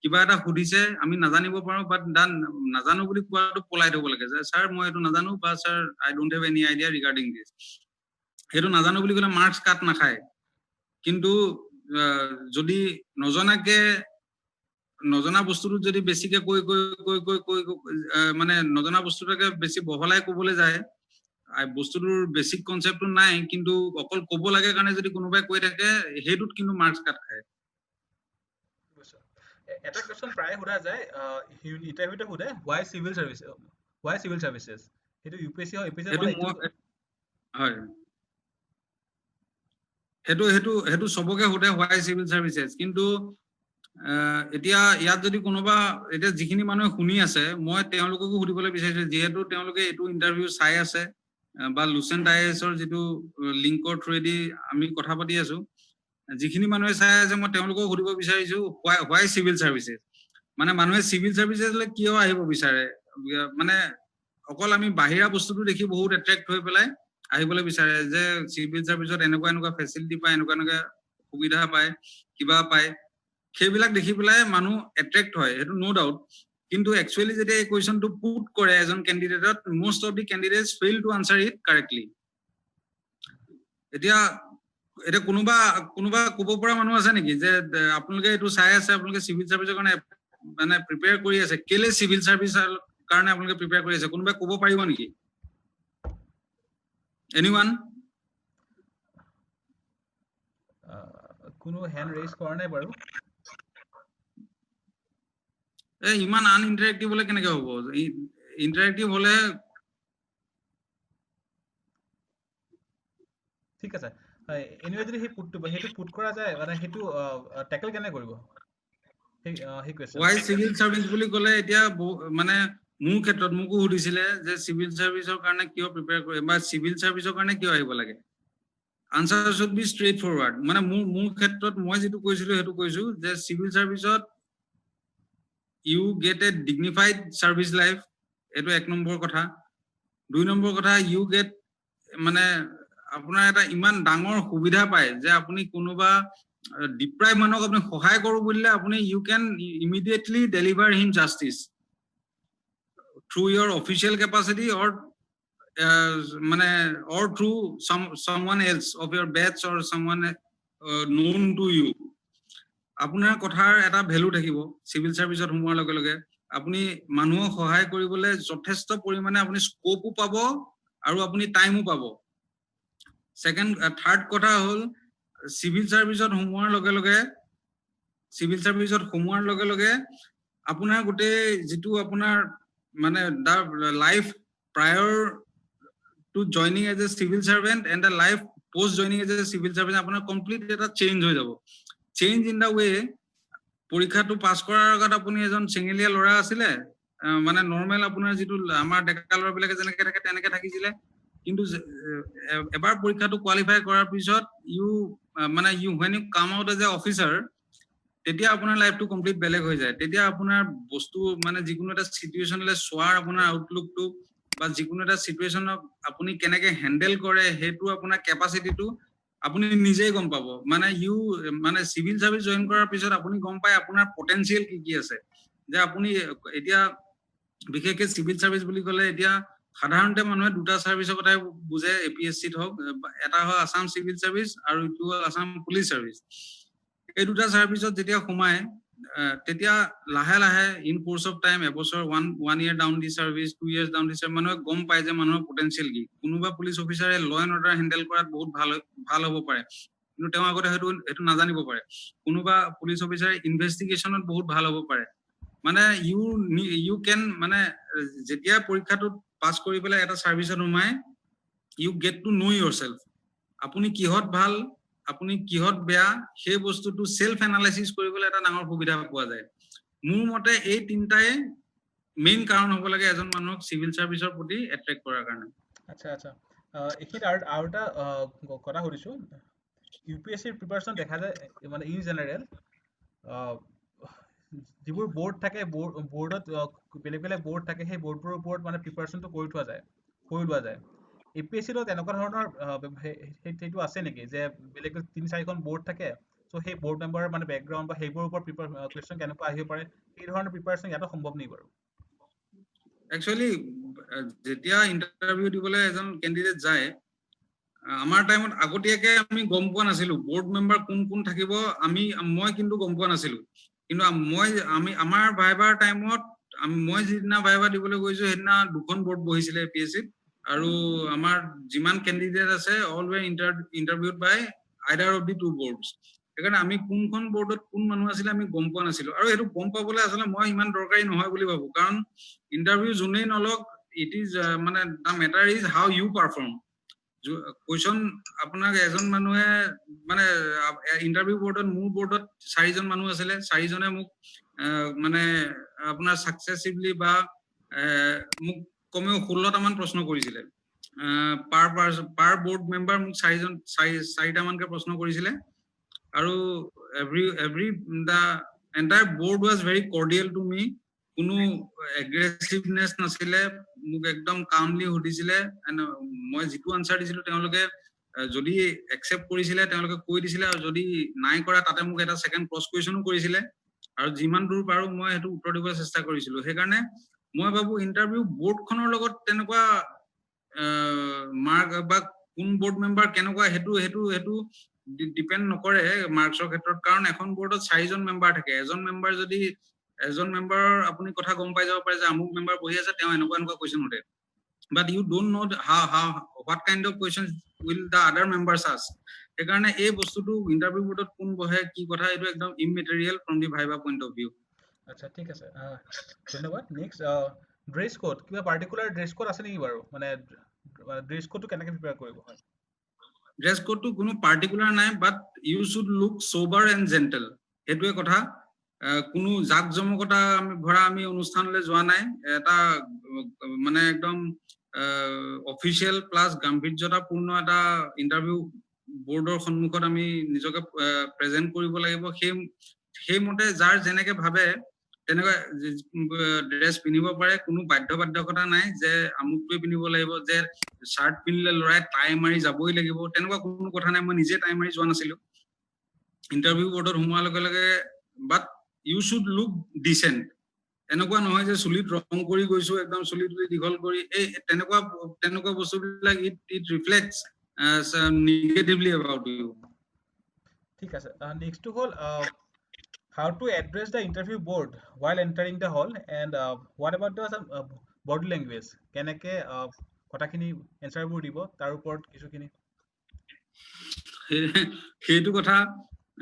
কিবা এটা সুধিছে আমি নাজানিব পাৰো বাট নাজানো বুলি কোৱাটো পলাই থব লাগে যে স্যাৰ মই এটো নাজানো বা sir I don't have any idea regarding this হেতু নাজানো বুলি কলে মাৰ্কস কাট নাখায় কিন্তু যদি নজনা বস্তুটো যদি বেছিকে কৈ মানে নজনা বস্তুটাকে বেছি বহলাই ক'বলৈ যায় বস্তুটোৰ বেসিক কনসেপ্টটো নাই কিন্তু অকল ক'ব লাগে কাৰণে যদি কোনোবাই কৈ থাকে হেতুত কিন্তু মাৰ্কস কাট খায় এটা কোৱেশ্চন প্ৰায় সোধা যায় ইন্টাৰভিউতে সোধে why civil services হেতু ইউপিএসসি হয় ইউপিএসসি হয় হেতু সবকে সোধে why civil services কিন্তু এতিয়া ইয়াত যদি কোনোবা এতিয়া যিখিনি মানুহে শুনি আছে মই তেওঁলোককো সুধিবলৈ বিচাৰিছো যেহেতু তেওঁলোকে এটো ইন্টাৰভিউ চাই আছে বা লুসেন্ট আইএছৰ যেটো লিংকৰ থ্ৰুদি আমি কথা পাতি আছো যিখিনি মানুহে চাই আছে মই তেওঁলোকক সুধিব বিচাৰিছো why civil services মানে মানুহে সিভিল সাৰ্ভিসেছলৈ কিয় আহিব বিচাৰে মানে অকল আমি বাহিৰা বস্তুটো দেখি বহুত এট্ৰাক্ট হৈ পেলাই আহিবলৈ বিচাৰে যে সিভিল সাৰ্ভিসত এনেকুৱা ফেসিলিটি পায় এনেকুৱা সুবিধা পায় কিবা পায় সেইবিলাক দেখি পেলাই মানুহ এট্ৰেক্ট হয় সেইটো নো ডাউট কিন্তু একচুয়ালি যেতিয়া এই কোৱেশ্চনটো পুট কৰে এজন ক্যান্ডিডেটত most of the candidates fail to answer it correctly এতিয়া এটা কোনোবা ক'ব পৰা মানুহ আছে নেকি যে আপোনালোকে এইটো চাই আছে আপোনালোকে সিভিল সাৰ্ভিসৰ কাৰণে মানে প্ৰিপেয়াৰ কৰি আছে কেলে সিভিল সাৰ্ভিসৰ কাৰণে আপোনালোকে প্ৰিপেয়াৰ কৰি আছে কোনোবা ক'ব পাৰিব নেকি এনিওয়ান কোনো হ্যান্ড ৰেজ কৰা নাই বাৰু ইমান আনইন্টাৰেক্টিভ হলে কেনেকে হ'ব ইন্টাৰেক্টিভ হলে ঠিক আছে এনিৱে যদি সেইটো পুট কৰা যায় মানে সেইটো টেকল কেনে কৰিব সেই কোৱেশ্চন ওয়াই সিভিল সাৰ্ভিস বুলি ক'লে এতিয়া মানে মোৰ ক্ষেত্ৰত মোকো সুধিছিলে যে সিভিল সাৰ্ভিসৰ কাৰণে কিয় প্ৰিপেয়াৰ কৰে বা সিভিল সাৰ্ভিসৰ কাৰণে কিয় আহিব লাগে answer should be straightforward মানে মোৰ ক্ষেত্ৰত মই যেটো কৈছিলো হেতু কৈছো যে সিভিল সাৰ্ভিসত you get a dignified service life এটো এক নম্বৰ কথা দুই নম্বৰ কথা you get মানে আপোনাৰ এটা ইমান ডাঙৰ সুবিধা পায় যে আপুনি কোনোবা ডিপ্ৰাইভ মানুহক আপুনি সহায় কৰো বুলিলে আপুনি you can immediately deliver him justice through your official capacity or মানে or through someone else of your batch or someone known to you আপোনাৰ কথাৰ এটা ভ্যালু থাকিব সিভিল সাৰ্ভিসত সোমোৱাৰ লগে লগে আপুনি মানুহক সহায় কৰিবলৈ যথেষ্ট পৰিমাণে আপুনি স্কোপও পাব আৰু আপুনি টাইমও পাব সেকেন্ড থাৰ্ড কথা হ'ল সিভিল সাৰ্ভিসত সোমোৱাৰ লগে লগে আপোনাৰ গোটে যেটো আপোনাৰ মানে the life prior to joining as a civil servant and the life post joining as a civil servant আপোনাৰ কমপ্লিট এটা চেঞ্জ হৈ যাব চেঞ্জ ইন দা ওয়ে পৰীক্ষাটো পাস কৰাৰ আগত আপুনি এজন চেঙেলিয়া লৰা আছিলে মানে নৰমাল আপোনাৰ যেটো আমাৰ ডেকা লৰা বিলাকে যেনেকে থাকে তেনেকে থাকিছিলে কিন্তু এবাৰ পৰীক্ষাটো কোৱালিফাই কৰাৰ পিছত U when you come out as a officer তেতিয়া আপোনাৰ লাইফটো কমপ্লিট বেলেগ হৈ যায় তেতিয়া আপোনাৰ বস্তু মানে যিকোনো এটা সিচুৱেশনলে সোৱাৰ আপোনাৰ আউটলুকটো বা যিকোনো এটা সিচুৱেশনক আপুনি কেনেকে হ্যান্ডেল কৰে হেতু আপোনাৰ ক্যাপাসিটিটো আপুনি নিজেই গম পাব মানে মানে সিভিল সাৰ্ভিস জয়েন কৰাৰ পিছত আপুনি গম পায় আপোনাৰ পটেনশিয়াল কি আছে যে আপুনি এতিয়া বিশেষকৈ সিভিল সাৰ্ভিস বুলি ক'লে এতিয়া সাধাৰণতে মানুহে দুটা সাৰ্ভিসৰ কথা বুজে এপিএসসিত হওক এটা হয় আসাম সিভিল সাৰ্ভিস আৰু ইটো হ'ল আসাম পুলিচ সাৰ্ভিস এই দুটা সাৰ্ভিসত যেতিয়া সোমায় তেতিয়া লাহে লাহে ইন কোৰ্স অফ টাইম এবছৰ 1 year down the service 2 years down the service মানুহে গম পায় যে মানুহৰ পটেনশিয়াল কি কোনোবা পুলিচ অফিচাৰে ল এণ্ড অৰ্ডাৰ হ্যান্ডেল কৰাত বহুত ভাল হ'ব পাৰে কিন্তু তেওঁ আগতে হেতু নাজানিব পাৰে কোনোবা পুলিচ অফিচাৰে ইনভেষ্টিগেশনত বহুত ভাল হ'ব পাৰে মানে ইউ ক্যান মানে যেতিয়া পৰীক্ষাটো পাস কৰি পেলাই এটা সাৰ্ভিসত সোমায় ইউ গেট টু নো ইয়োৰসেল্ফ আপুনি কিহত ভাল আপুনি কিহত বেয়া সেই বস্তুটো সেলফ এনালাইসিস কৰিবলৈ এটা ডাঙৰ সুবিধা পোৱা যায় মোৰ মতে এই তিনটাই মেইন কাৰণ হ'ব লাগে এজন মানুহক সিভিল সাৰ্ভিসৰ প্ৰতি এট্ৰেক্ট কৰাৰ কাৰণে আচ্ছা আচ্ছা এখিন আৰু এটা কথা সুধিছো ইউপিএসসিৰ প্ৰিপাৰেচন দেখা যায় মানে ইন জেনাৰেল যিবোৰ বোৰ্ড থাকে বোৰ্ডত বেলেগ বোৰ্ড থাকে সেই বোৰ্ডবোৰৰ ওপৰত মানে প্ৰিপাৰেচনটো কৰি লোৱা যায় এপিএসসি ত এনেকুৱা ধৰণৰ সেইটো আছে নেকি যে বেলেগ 3-4খন বোৰ্ড থাকে সো সেই বোৰ্ড মেম্বাৰৰ মানে ব্যাকগ্ৰাউন্ড বা সেইবোৰৰ ওপৰত কোৱেশ্চন কেনেকুৱা আহিব পাৰে এই ধৰণৰ প্ৰিপাৰেচন ইয়াতো সম্ভৱ নেকি বাৰু একচুয়ালি যেতিয়া ইন্টাৰভিউ দিবলৈ এজন ক্যান্ডিডেট যায় আমাৰ টাইমত আগতীয়াকে আমি গম পোৱা নাছিলো বোৰ্ড মেম্বাৰ কোন থাকিব মই কিন্তু গম পোৱা নাছিলো কিন্তু আমাৰ ভাইভাৰ টাইমত মই যিদিনা ভাইভা দিবলৈ গৈছো সেইদিনা দুখন বোৰ্ড বহিছিলে এপিএসসিত আৰু আমাৰ যিমান ক্যান্ডিডেট আছে always interviewed by either of the two boards সেইকাৰণে আমি কোনখন বোৰ্ডত কোন মানুহ আছিল আমি গম পোৱা নাছিলো আৰু এটো গম পাবলৈ আসলে মই ইমান দৰকাৰী নহয় বুলি ভাবো কাৰণ ইন্টাৰভিউ জুনেই নলক ইট ইজ মানে the matter is how you perform question আপোনাক এজন মানুহে মানে ইন্টাৰভিউ বোৰ্ডত মোৰ বোৰ্ডত 4জন মানুহ আছিল 4জনে মোক মানে আপোনাৰ সাকসেসিভলি বা মোক কমেও 16টা মান প্ৰশ্ন কৰিছিল পাৰ বোৰ্ড মেম্বাৰ মোক 4টা মানকে প্ৰশ্ন কৰিছিল আৰু every the entire board was very cordial to me কোনো aggressiveness নাছিলে মোক একদম কামলি সুধিছিলে মই যেটো আনসাৰ দিছিলো তেওঁলোকে যদি একসেপ্ট কৰিছিলে তেওঁলোকে কৈ দিছিলে আৰু যদি নাই কৰা তাতে মোক এটা সেকেন্ড ক্ৰস কোৱেশ্চনো কৰিছিলে আৰু যিমান দূৰ পাৰো মই হেতু উত্তৰ দিবলৈ চেষ্টা কৰিছিলো সেইকাৰণে মই ভাবো ইন্টাৰভিউ বোৰ্ডখনৰ লগত তেনেকুৱা মাৰ্ক বা কোন বোৰ্ড মেম্বাৰ কেনেকুৱা হেতু ডিপেন্ড নকৰে মাৰ্কছৰ ক্ষেত্ৰত কাৰণ এখন বোৰ্ডত 4 জন মেম্বাৰ থাকে এজন মেম্বাৰ যদি এজন মেম্বাৰৰ আপুনি কথা গম পাই যাব পাৰে যে আমুক মেম্বাৰ বহি আছে তেওঁ এনেকুৱা কোৱেশ্চন উঠে but you don't know how what kind of questions will the other members ask সেইকাৰণে এই বস্তুটো ইন্টাৰভিউ বোৰ্ডত কোন বহে কি কথা এইটো একদম immaterial from the viva point of view আচ্ছা ঠিক আছে ধন্যবাদ নেক্সট ড্ৰেছ কোড কিবা পাৰ্টিকুলাৰ ড্ৰেছ কোড আছে নেকি বাৰু মানে ড্ৰেছ কোডটো কেনেকৈ প্ৰিপেয়াৰ কৰিব হয় ড্ৰেছ কোডটো কোনো পাৰ্টিকুলাৰ নাই but you should look sober and gentle সেইটোৱে কথা কোনো জাক জমকতা আমি অনুষ্ঠানলৈ যোৱা নাই এটা মানে একদম অফিচিয়েল প্লাস গাম্ভীৰ্যতাপূৰ্ণ এটা ইন্টাৰভিউ বোৰ্ডৰ সন্মুখত আমি নিজকে প্ৰেজেন্ট কৰিব লাগিব সেই মতে যাৰ যেনেকে ভাবে তেনেকুৱা ড্ৰেছ পিন্ধিব পাৰে কোনো বাধ্যবাধকতা নাই যে আমুকটোৱে পিন্ধিব লাগিব যে শাৰ্ট পিন্ধিলে লৰাই টাই মাৰি যাবই লাগিব তেনেকুৱা কোনো কথা নাই মই নিজে টাই মাৰি যোৱা নাছিলো ইন্টাৰভিউ বোৰ্ডত সোমোৱাৰ লগে লগে বাট ইউ শুড লুক ডিসেন্ট এনেকুৱা নহয় যে চুলিত ৰং কৰি গৈছো একদম চুলি তুলি দীঘল কৰি এই তেনেকুৱা বস্তুবিলাক ইট ৰিফ্লেক্টস নিগেটিভলি এবাউট ইউ ঠিক আছে নেক্সটটো হ'ল how to address the interview board while entering the hall and what about the body language কেনেকৈ কথাখিনি এনসাৰবোৰ দিব তাৰ ওপৰত কিছুখিনি সেইটো কথা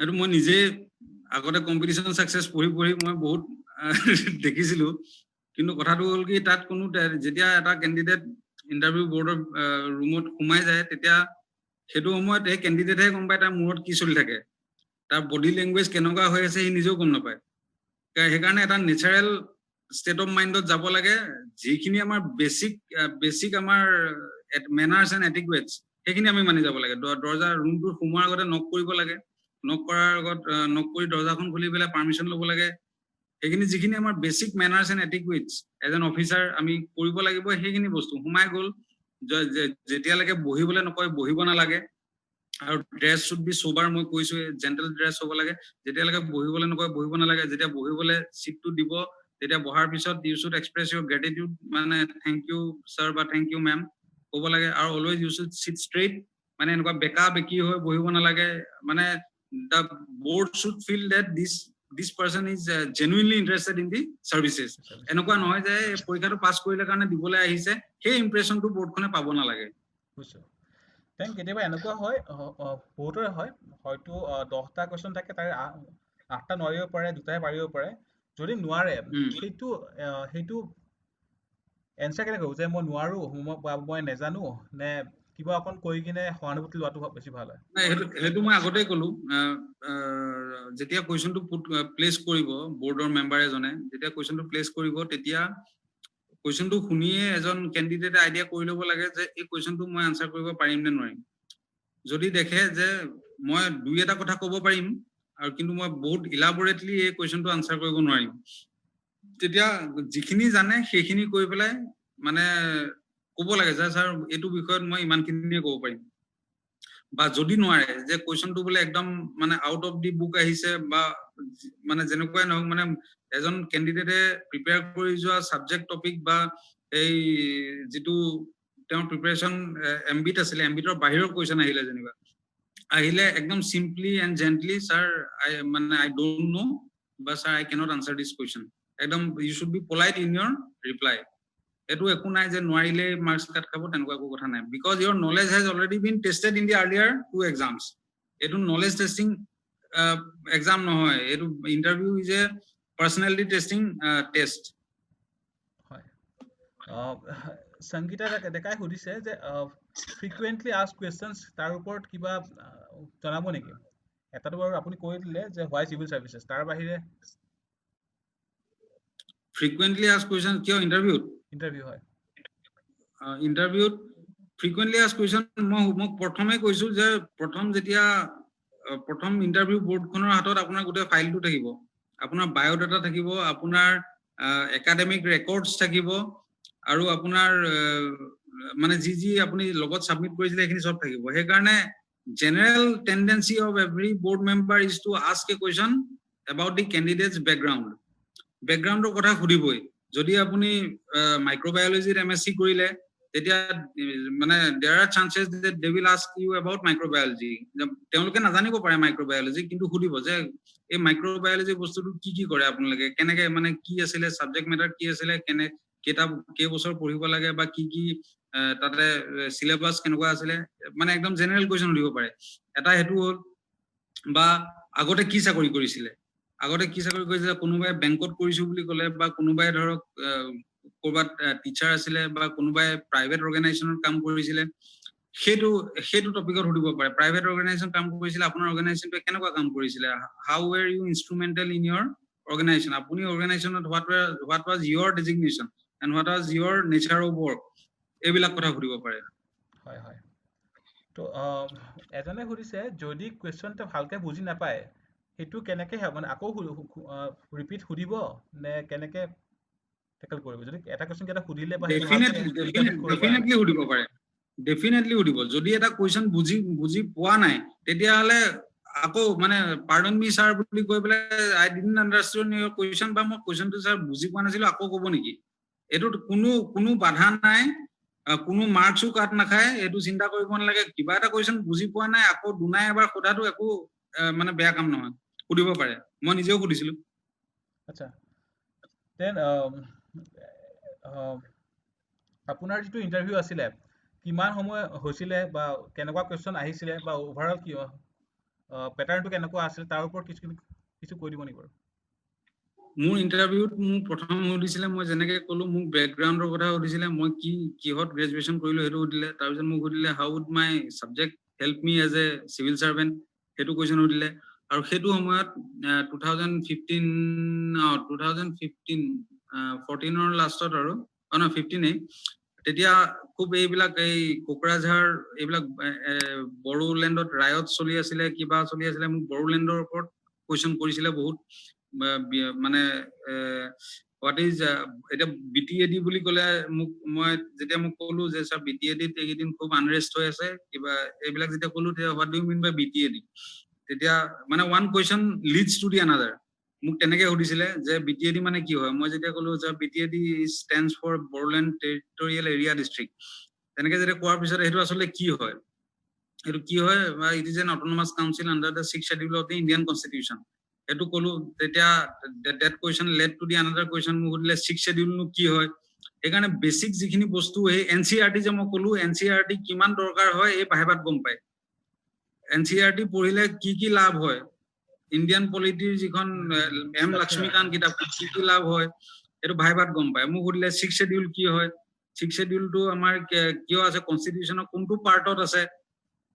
আৰু মই নিজে আগতে কম্পিটিশন সাকসেস পঢ়ি মই বহুত দেখিছিলো কিন্তু কথাটো হ'ল কি তাত কোনো যেতিয়া এটা ক্যান্ডিডেট ইন্টাৰভিউ বোৰ্ডৰ ৰুমত সোমাই যায় তেতিয়া সেইটো সময়ত এই ক্যান্ডিডেটে গম পায় তাৰ মূৰত কি চলি থাকে তাৰ বডি ল্যাঙ্গুৱেজ কেনেকুৱা হৈ আছে সি নিজেও গম নাপায় সেইকাৰণে এটা নেচাৰেল ষ্টেট অফ মাইণ্ডত যাব লাগে যিখিনি আমাৰ বেসিক আমাৰ মেনাৰ্স এণ্ড এটিকুৱেটছ সেইখিনি আমি মানি যাব লাগে দৰজা ৰুমটোৰ সোমোৱাৰ আগতে নক কৰিব লাগে নক কৰাৰ আগত নক কৰি দৰজাখন খুলি পেলাই পাৰমিশন ল'ব লাগে সেইখিনি যিখিনি আমাৰ basic manners and etiquettes as an officer আমি কৰিব লাগিব সেইখিনি বস্তু সোমাই গ'ল যেতিয়ালৈকে বহিবলৈ নকয় বহিব নালাগে আৰু ড্ৰেছ শুড বি সোবাৰ মই কৈছো জেন্টেল ড্ৰেছ হ'ব লাগে যেতিয়ালৈকে বহিবলৈ নকয় বহিব নালাগে যেতিয়া বহিবলৈ সিটটো দিব তেতিয়া বহাৰ পিছত you should express your gratitude মানে থ্যাংক ইউ স্যাৰ বা থ্যাংক ইউ মেম ক'ব লাগে আৰু always you should sit straight মানে এনেকুৱা বেকা বেকি হৈ বহিব নালাগে মানে the board should feel that this person is genuinely interested in the services এনেকুৱা নহয় যে পৰীক্ষাটো পাস কৰিলে কাৰণে দিবলৈ আহিছে সেই ইমপ্ৰেছনটো বোৰ্ডখনে পাব নালাগে বুজিছো তেন কেতিয়াবা এনেকুৱা হয় বহুতৰে হয় হয়তো 10টা কোৱেশ্চন থাকে তাৰে 8টা নোৱাৰিব পাৰে 2টাহে পাৰিব পাৰে যদি নোৱাৰে সেইটো এনসাৰ কেনেকৈ হ'ব যে মই নোৱাৰো মই নেজানো নে কিবা অকণ কৈ কিনে সহানুভূতি লোৱাটো বেছি ভাল হয় সেইটো মই আগতেই ক'লো যেতিয়া কোৱেশ্চনটো প্লেস কৰিব বোৰ্ডৰ মেম্বাৰ এজনে যেতিয়া কোৱেশ্চনটো প্লেস কৰিব তেতিয়া কোৱেশ্চনটো শুনিয়ে এজন ক্যান্ডিডেটে আইডিয়া কৰি ল'ব লাগে যে এই কোৱেশ্চনটো মই আনসাৰ কৰিব পাৰিম নে নোৱাৰিম যদি দেখে যে মই দুই এটা কথা ক'ব পাৰিম আৰু কিন্তু মই বহুত ইলাবৰেটলি এই কোৱেশ্চনটো আনসাৰ কৰিব নোৱাৰিম তেতিয়া যিখিনি জানে সেইখিনি কৈ পেলাই মানে ক'ব লাগে যে স্যাৰ এইটো বিষয়ত মই ইমানখিনিয়ে ক'ব পাৰিম বা যদি নোৱাৰে যে কোৱেশ্চনটো বোলে একদম মানে আউট অফ দি বুক আহিছে বা মানে যেনেকুৱাই নহওক মানে এজন ক্যান্ডিডেটে প্ৰিপেয়াৰ কৰি যোৱা সাবজেক্ট টপিক বা এই যেটো তেওঁৰ প্ৰিপাৰেচন এমবিট আছিলে এমবিটৰ বাহিৰৰ কোৱেশ্চন আহিলে একদম simply and gently sir I don't know বা sir I cannot answer this question একদম you should be polite in your reply এটো একো নাই যে নোৱাৰিলে মাৰ্কস কাট খাব তেনেকুৱা একো কথা নাই because your knowledge has already been tested in the earlier 2 exams এটো নলেজ টেষ্টিং এক্সাম নহয় এটো interview is a personality testing test হয় সংগীতা দেখাই সুধিছে যে ফ্ৰিকুৱেন্টলি আস্ক কোৱেশ্চনছ তাৰ ওপৰত কিবা জনাব নেকি এটাটো বাৰু আপুনি কৈ দিলে যে হোৱাই সিভিল সাৰ্ভিসেস তাৰ বাহিৰে frequently asked question কিয় ইন্টাৰভিউ হয় ইন্টাৰভিউত frequently asked question মই প্ৰথমে কৈছো যে প্ৰথম ইন্টাৰভিউ বোৰ্ডখনৰ হাতত আপোনাৰ গোটেই ফাইলটো থাকিব আপোনাৰ বায়োডাটা থাকিব আপোনাৰ একাডেমিক ৰেকৰ্ডছ থাকিব আৰু আপোনাৰ মানে যি আপুনি লগত সাবমিট কৰিছিলে সেইখিনি সব থাকিব সেইকাৰণে general tendency of every board member is to ask a question about the candidate's background কথা সুধিবই যদি আপুনি microbiology MSc কৰিলে তেতিয়া মানে there are chances that they will ask you about microbiology তেওঁলোকে নাজানিব পাৰে microbiology কিন্তু সুধিব যে এই microbiology বস্তুটো কি কৰে আপোনালোকে কেনেকে মানে কি আছিল সাবজেক্ট মেটাৰ কি আছিল কেই বছৰ পঢ়িব লাগে বা কি তাতে সিলেবাস কেনেকুৱা আছিল মানে একদম জেনাৰেল কোৱেশ্চন দিব পাৰে এটা হেতু হ'ল বা আগতে কি চাকৰি কৰিছিলে কোনোবাই বেংকত কৰিছো বুলি ক'লে বা কোনোবাই ধৰক কৰবাত টিচাৰ আছিলে বা কোনোবাই প্ৰাইভেট অৰ্গানাইজেচনত কাম কৰিছিলে সেইটো টপিকত সুধিব পাৰে প্ৰাইভেট অৰ্গানাইজেচন কাম কৰিছিলে আপোনাৰ অৰ্গানাইজেচনটো কেনেকুৱা কাম কৰিছিলে হাউ ওয়ৰ ইউ ইনস্ট্ৰুমেন্টেল ইন ইয়োৰ অৰ্গানাইজেচন আপুনি অৰ্গানাইজেচনত what was your designation and what was your nature of work এইবিলাক কথা সুধিব পাৰে হয় হয় তো এজনে সুধিছে যদি কোৱেশ্চনটো ভালকে বুজি নাপায় হেতু কেনেকে মানে আকৌ ৰিপিট সুধিব নে কেনেকে টেকল কৰিব যদি এটা কোৱেশ্চন কেটা সুধিলে বা ডেফিনেটলি সুধিব পাৰে ডেফিনেটলি সুধিব যদি এটা কোৱেশ্চন বুজি পোৱা নাই তেতিয়া হলে আকৌ মানে পাৰ্ডন মি স্যাৰ বুলি কৈ পেলাই আই ডিডন্ট আন্ডাৰষ্টেণ্ড ইওৰ কোৱেশ্চন বা মই কোৱেশ্চনটো স্যাৰ বুজি পোৱা নাছিলো আকৌ ক'ব নেকি এটো কোনো বাধা নাই কোনো মাৰ্কসও কাট নাখায় এটো চিন্তা কৰিব নালাগে কিবা এটা কোৱেশ্চন বুজি পোৱা নাই আকৌ দুনাই এবাৰ সোধাটো একো মানে বেয়া কাম নহয় সুধিব পাৰে মই নিজেও সুধিছিলো আচ্ছা দেন আপোনাৰ যেটো ইন্টাৰভিউ আছিলে কিমান সময় হৈছিলে বা কেনেকুৱা কোৱেশ্চন আহিছিলে বা ওভাৰঅল কি প্যাটাৰ্নটো কেনেকুৱা আছিল তাৰ ওপৰত কিছু কৈ দিব নেকি বাৰু মোৰ ইন্টাৰভিউত মোক প্ৰথম সুধিছিলে মই যেনেকে ক'লো মোক ব্যাকগ্ৰাউণ্ডৰ কথা সুধিছিলে মই কিহত গ্ৰেজুৱেচন কৰিলো হেতু সুধিলে তাৰ পিছত মোক সুধিলে how would my subject help me as a civil servant হেতু কোৱেশ্চন সুধিলে আৰু হেতু সময়ত 2014 ৰ লাষ্টত আৰু 15 তেতিয়া খুব এইবিলাক এই কোকৰাঝাৰ এইবিলাক বড়োলেণ্ডত ৰায়ত চলি আছিলে কিবা চলি আছিলে মোক বড়োলেণ্ডৰ ওপৰত কোৱেশ্চন কৰিছিলে বহুত মানে হোৱাট ইজ এটা বিটিএডি বুলি ক'লে মই যেতিয়া মোক ক'লো যে স্যাৰ বিটিএডি এইদিন খুব আনৰেষ্ট হৈ আছে কিবা এইবিলাক যেতিয়া ক'লো তেতিয়া what do you mean by BTAD তেতিয়া মানে one question leads to the another মোক তেনেকে সুধিছিলে যে বিটিএডি মানে কি হয় মই যেতিয়া ক'লো যে BTAD stands for Bodoland territorial area district তেনেকে যেতিয়া কোৱাৰ পিছত হেতু আসলে কি হয় it is an autonomous council under the 6th schedule of the Indian Constitution এটু ক'লো তেতিয়া that question led to the another question মোক সুধিলে 6th schedule নো কি হয় এখানে বেসিক যিখিনি বস্তু এই এনসিআরটি যে মই ক'লো এনসিআরটি কিমান দৰকাৰ হয় এই ভাইবাত গম পায় এনসিআৰটি পঢ়িলে কি লাভ হয় ইন্ডিয়ান পলিটিৰ যিখন এম লক্ষ্মীকান্ত কিতাপ কি লাভ হয় এটো ভাইবাত গম পায় মোক সুধিলে 6th schedule কি হয় 6th schedule টো আমাৰ কিয় আছে কনস্টিটিউশনৰ কোনটো পাৰ্টত আছে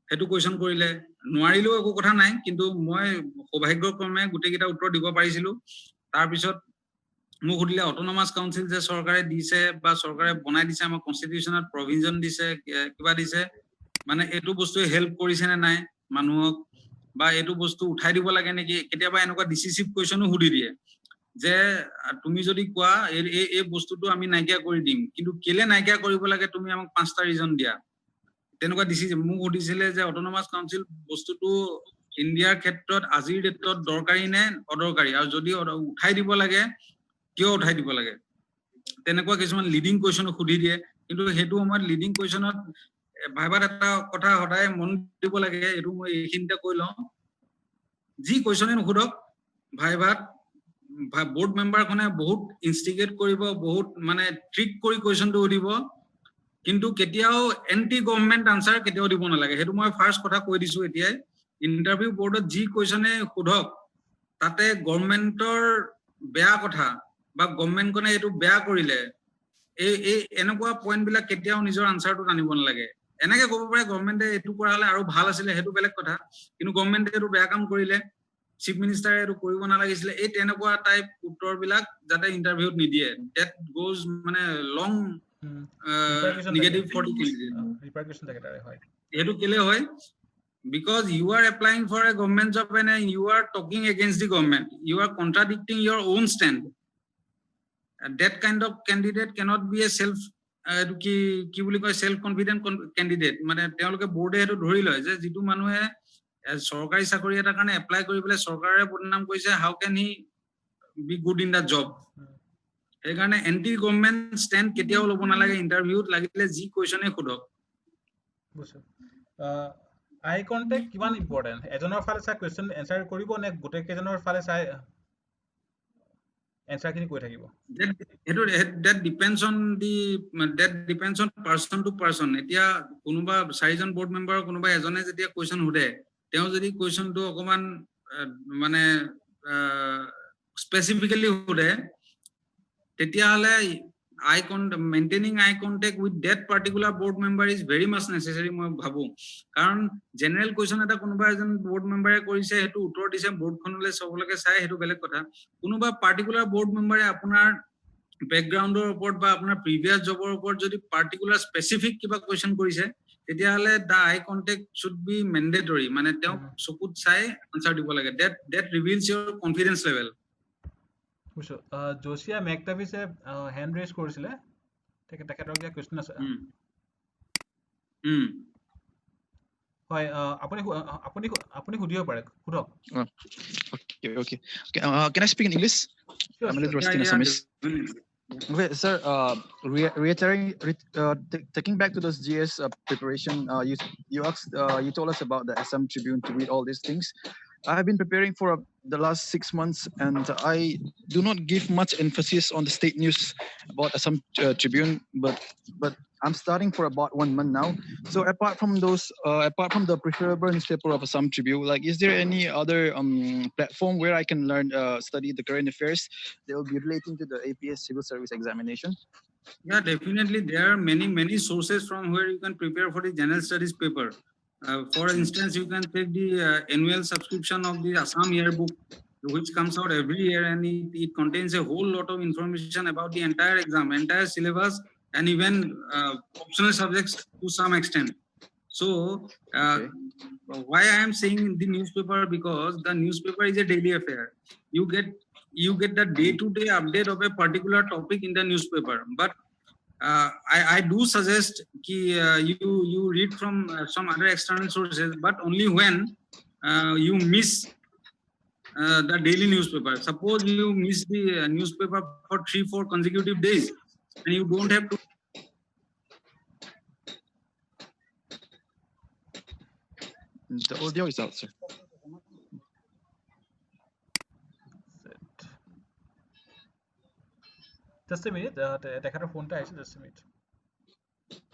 হেতু কোৱেশ্চন কৰিলে নোৱাৰিলেও একো কথা নাই কিন্তু মই সৌভাগ্যক্ৰমে গুটেকিটা উত্তৰ দিব পাৰিছিলো তাৰ পিছত মোক সুধিলে অটোনমাস কাউন্সিল যে চৰকাৰে দিছে বা চৰকাৰে বনাই দিছে আমাৰ কনস্টিটিউশনত প্ৰভিজন দিছে কিবা দিছে মানে এটো বস্তু হেল্প কৰিছে নে নাই মানুহক বা এটো বস্তু উঠাই দিব লাগে নেকি কেতিয়াবা এনেকুৱা ডিসিসিভ কোৱেশ্চনো সুধি দিয়ে যে তুমি যদি কোৱা এই বস্তুটো আমি নাইকিয়া কৰি দিম কিন্তু কেলে নাইকিয়া কৰিব লাগে তুমি আমাক 5টা ৰিজন দিয়া তেনেকুৱা ডিসিজন মোক সুধিছিলে যে অটোনমাস কাউন্সিল বস্তুটো ইন্ডিয়াৰ ক্ষেত্ৰত আজিৰ ডেটত দৰকাৰী নে অদৰকাৰী আৰু যদি উঠাই দিব লাগে কিয় উঠাই দিব লাগে তেনেকুৱা কিছুমান লিডিং কোৱেশ্চন সুধি দিয়ে কিন্তু হেতু সময়ত লিডিং কোৱেশ্চনত ভাইবাত এটা কথা হদায় মন দিব লাগে এটো মই এইখিনিতে কৈ লওঁ যি কোৱেশ্চনে নুখুধক ভাইবাত বোৰ্ড মেম্বাৰখনে বহুত ইনষ্টিগেট কৰিব বহুত মানে ট্ৰিক কৰি কোৱেশ্চনটো সুধিব কিন্তু কেতিয়াও এন্টি গভৰ্নমেন্ট আনসাৰ কেতিয়াও দিব নালাগে হেতু মই ফাৰ্স্ট কথা কৈ দিছো এতিয়াই ইন্টাৰভিউ বোৰ্ডত যি কোৱেশ্চনে সুধক তাতে গভৰ্নমেন্টৰ বেয়া কথা বা গভৰ্নমেন্টখনে এটো বেয়া কৰিলে এই এনেকুৱা পইণ্ট বিলাক কেতিয়াও নিজৰ আনসাৰটো আনিব নালাগে এনেকে ক'ব পাৰে গভৰ্নমেন্টে এটো কৰা হলে আৰু ভাল আছিল হেতু বেলেগ কথা কিন্তু গভৰ্নমেন্টে এটো বেয়া কাম কৰিলে চিফ মিনিষ্টাৰে এটো কৰিব নালাগিছিল এই তেনেকুৱা টাইপ উত্তৰ বিলাক যাতে ইন্টাৰভিউত নিদিয়ে that goes মানে লং নেগেটিভ ফৰ দি ৰিপাৰকাশন থাকে তাৰে হয় এটো কেলে হয় because you are applying for a government job and you are talking against the government you are contradicting your own stand and that kind of candidate cannot be a self এইটো কি বুলি কয় সেলফ কনফিডেন্ট ক্যান্ডিডেট মানে তেওঁলোকে বোৰ্ডে সেইটো ধৰি লয় যে যিটো মানুহে চৰকাৰী চাকৰি এটাৰ কাৰণে এপ্লাই কৰি পেলাই চৰকাৰে বদনাম কৰিছে how can he be good in the job সেইকাৰণে এন্টি গভৰ্ণমেন্ট ষ্টেণ্ড কেতিয়াও ল'ব নালাগে ইন্টাৰভিউত লাগিলে যি কোৱেশ্যনে সোধক বুজিছো আই কন্টেক্ট কিমান ইম্পৰ্টেন্ট এজনৰ ফালে চাই কোৱেশ্যন এনসাৰ কৰিব নে গোটেই কেজনৰ ফালে চাই এনসাৰ খিনি কৈ থাকিব that depends on person to person এতিয়া কোনোবা চাৰিজন বোৰ্ড মেম্বাৰ কোনোবা এজনে যেতিয়া কোৱেশ্যন সোধে তেওঁ যদি কোৱেশ্যনটো অকমান মানে স্পেসিফিক্যালি সোধে তেতিয়াহলে maintaining eye contact with that particular board member is very much necessary মই ভাবো কাৰণ জেনাৰেল কোৱেশ্যন এটা কোনোবা এজন বোৰ্ড মেম্বাৰে কৰিছে হেতু উত্তৰ দিছে বোৰ্ডখনলৈ সবলৈকে চাই হেতু বেলেগ কথা কোনোবা পাৰ্টিকুলাৰ বোৰ্ড মেম্বাৰে আপোনাৰ ব্যাকগ্ৰাউণ্ডৰ ওপৰত বা আপোনাৰ প্ৰিভিয়াস জবৰ ওপৰত যদি পাৰ্টিকুলাৰ স্পেসিফিক কিবা কোৱেশ্যন কৰিছে তেতিয়াহলে দা আই কন্টেক্ট শুড বি মেন্ডেটৰি মানে তেওঁ চকুত চাই আনসাৰ দিব লাগে that reveals your confidence level বুজিছো জোশিয়া মেকটাভিছে হ্যান্ড ৰেজ কৰিছিলে তেখেতৰ কিবা কোৱেশ্যন আছে হয় আপুনি আপুনি আপুনি সুধিব পাৰে সুধক Okay. Can I speak in English? Sure, I'm a little sure. rusty in Assamese. Okay, sir. Taking back to this GS preparation, you asked, you told us about the Assam Tribune to read all these things. I have been preparing for the last 6 months, and I do not give much emphasis on the state news about Assam Tribune, but I'm starting for about 1 month now. So apart from those, apart from the preferable newspaper of Assam Tribune, like, is there any other platform where I can learn, study the current affairs that will be relating to the APS Civil Service examination? Yeah, definitely. There are many sources from where you can prepare for the general studies paper. For instance, you can take the annual subscription of the Assam Yearbook, which comes out every year, and it contains a whole lot of information about the entire exam, entire syllabus, and even optional subjects to some extent. So, why I am saying the newspaper, because the newspaper is a daily affair. You get the day-to-day update of a particular topic in the newspaper, but I do suggest you read from some other external sources, but only when you miss the daily newspaper. Suppose you miss the newspaper for 3-4 consecutive days, and you don't have to. The audio is out, sir. Just a minute. তেখেতৰ ফোনটা আহিছে just a minute.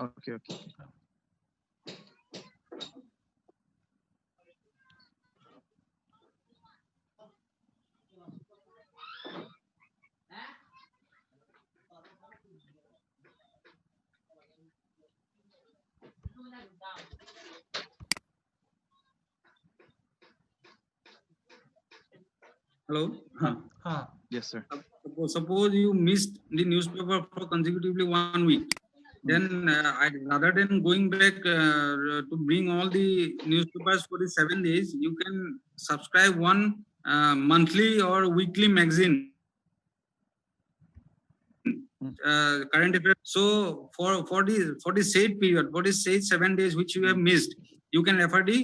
Okay. Hello. Yes, sir. Suppose you missed the newspaper for consecutively 1 week. Then rather than going back to bring all the newspapers for the 7 days, you can subscribe one monthly or weekly magazine, current affairs. So for the said period, for the said 7 days which you have missed, you can refer the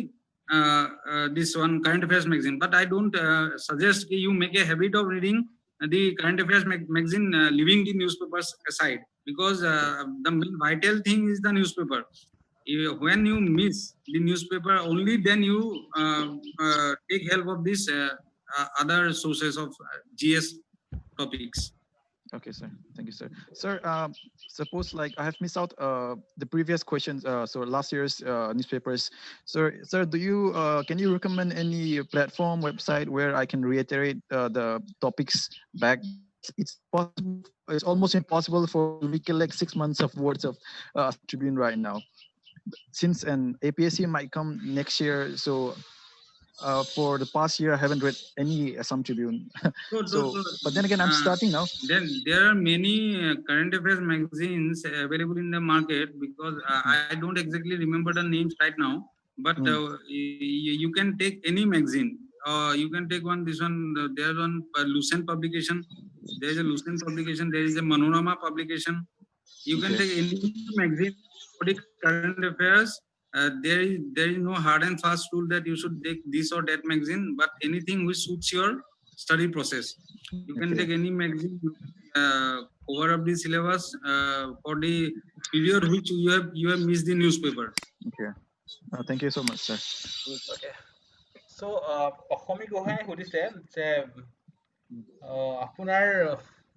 this one current affairs magazine. But I don't suggest you make a habit of reading the current affairs magazine, leaving the newspapers aside, because the main vital thing is the newspaper. When you miss the newspaper, only then you take help of these other sources of GS topics. Okay, sir. Thank you, sir. Sir, suppose like I have missed out the previous questions, so last year's newspapers. Sir, can you recommend any platform, website where I can reiterate the topics back? It's possible. It's almost impossible for me to recollect 6 months of words of Tribune right now, since an APSC might come next year. So for the past year, I haven't read any Assam Tribune. But then again, I'm starting now. Then there are many current affairs magazines available in the market, because I don't exactly remember the names right now. But you can take any magazine. You can take this one. There's one Lucent publication. There is a Lucent publication. There is a Manorama publication. You can Okay. take any magazine for the current affairs. There is no hard and fast rule that you should take this or that magazine, but anything which suits your study process. You can Okay. take any magazine, cover up the syllabus for the period which you have missed the newspaper. Okay. Thank you so much, sir. Okay. So, অসমী গোহাঁই সুধিছে যে আপোনাৰ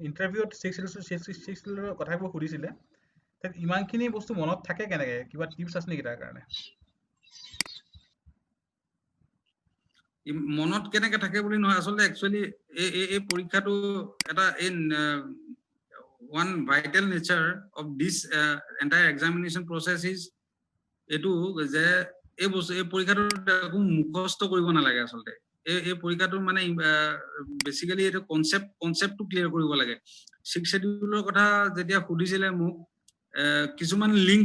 ইণ্টাৰভিউত 6 কথাবোৰ সুধিছিলে তাত ইমানখিনি বস্তু মনত থাকে কেনেকে কিবা টিপছ আছে নেকি তাৰ কাৰণে মনত কেনেকে থাকে বুলি নহয় আচলতে একচুয়ালি এই পৰীক্ষাটো এটা one vital nature of this entire examination process is এটো যে এই পৰীক্ষাটো মুখস্থ কৰিব নালাগে আচলতে এই পৰীক্ষাটো মানে বেসিক্যালি এটা কনসেপ্টটো ক্লিয়াৰ কৰিব লাগে 6 শিডিউলৰ কথা যেতিয়া সুধিছিলে মোক কিছুমান লিংক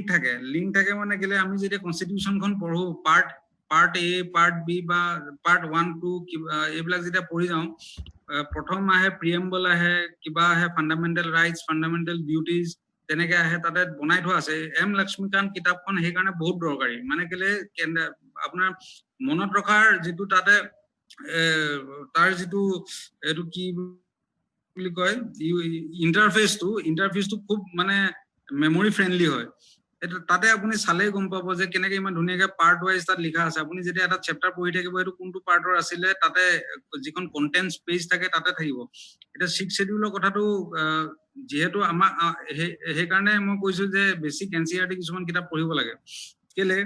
থাকে মানে গলে আমি যেতিয়া কনস্টিটিউশনখন পঢ়ো পার্ট এ পার্ট বি বা পার্ট 1 2 এইবিলাক যেতিয়া পঢ়ি যাও প্ৰথম আহে প্ৰিএম্বল আহে কিবা আহে ফান্ডামেন্টাল ৰাইটস ফান্ডামেন্টাল ডিউটিজ তেনেকে আহে তাতে বনাই থোৱা আছে এম লক্ষ্মীকান্ত কিতাপখন সেই কাৰণে বহুত দৰকাৰী মানে কেলে আপোনাৰ মনত ৰখাৰ যেটো তাতে তাৰ যেটো এটো কি বুলি কয় ইন্টাৰফেসটো খুব মানে মেমৰি ফ্ৰেন্ডলি হয় এটা তাতে আপুনি চালে গম পাব যে কেনেকে ইমান ধুনিয়াকে পার্ট ওয়াইজ তাত লিখা আছে আপুনি যেতিয়া এটা চেপ্টাৰ পঢ়ি থাকিব এটো কোনটো পাৰ্টৰ আছিলে তাতে যিখন কন্টেন্টস পেজ থাকে তাতে থাকিব এটা 6 শিডিউলৰ কথাটো যেহেতু আমাৰ সেই কাৰণে মই কৈছো যে বেসিক এনসিআরটি কিছুমান কিতাপ পঢ়িব লাগে কেলে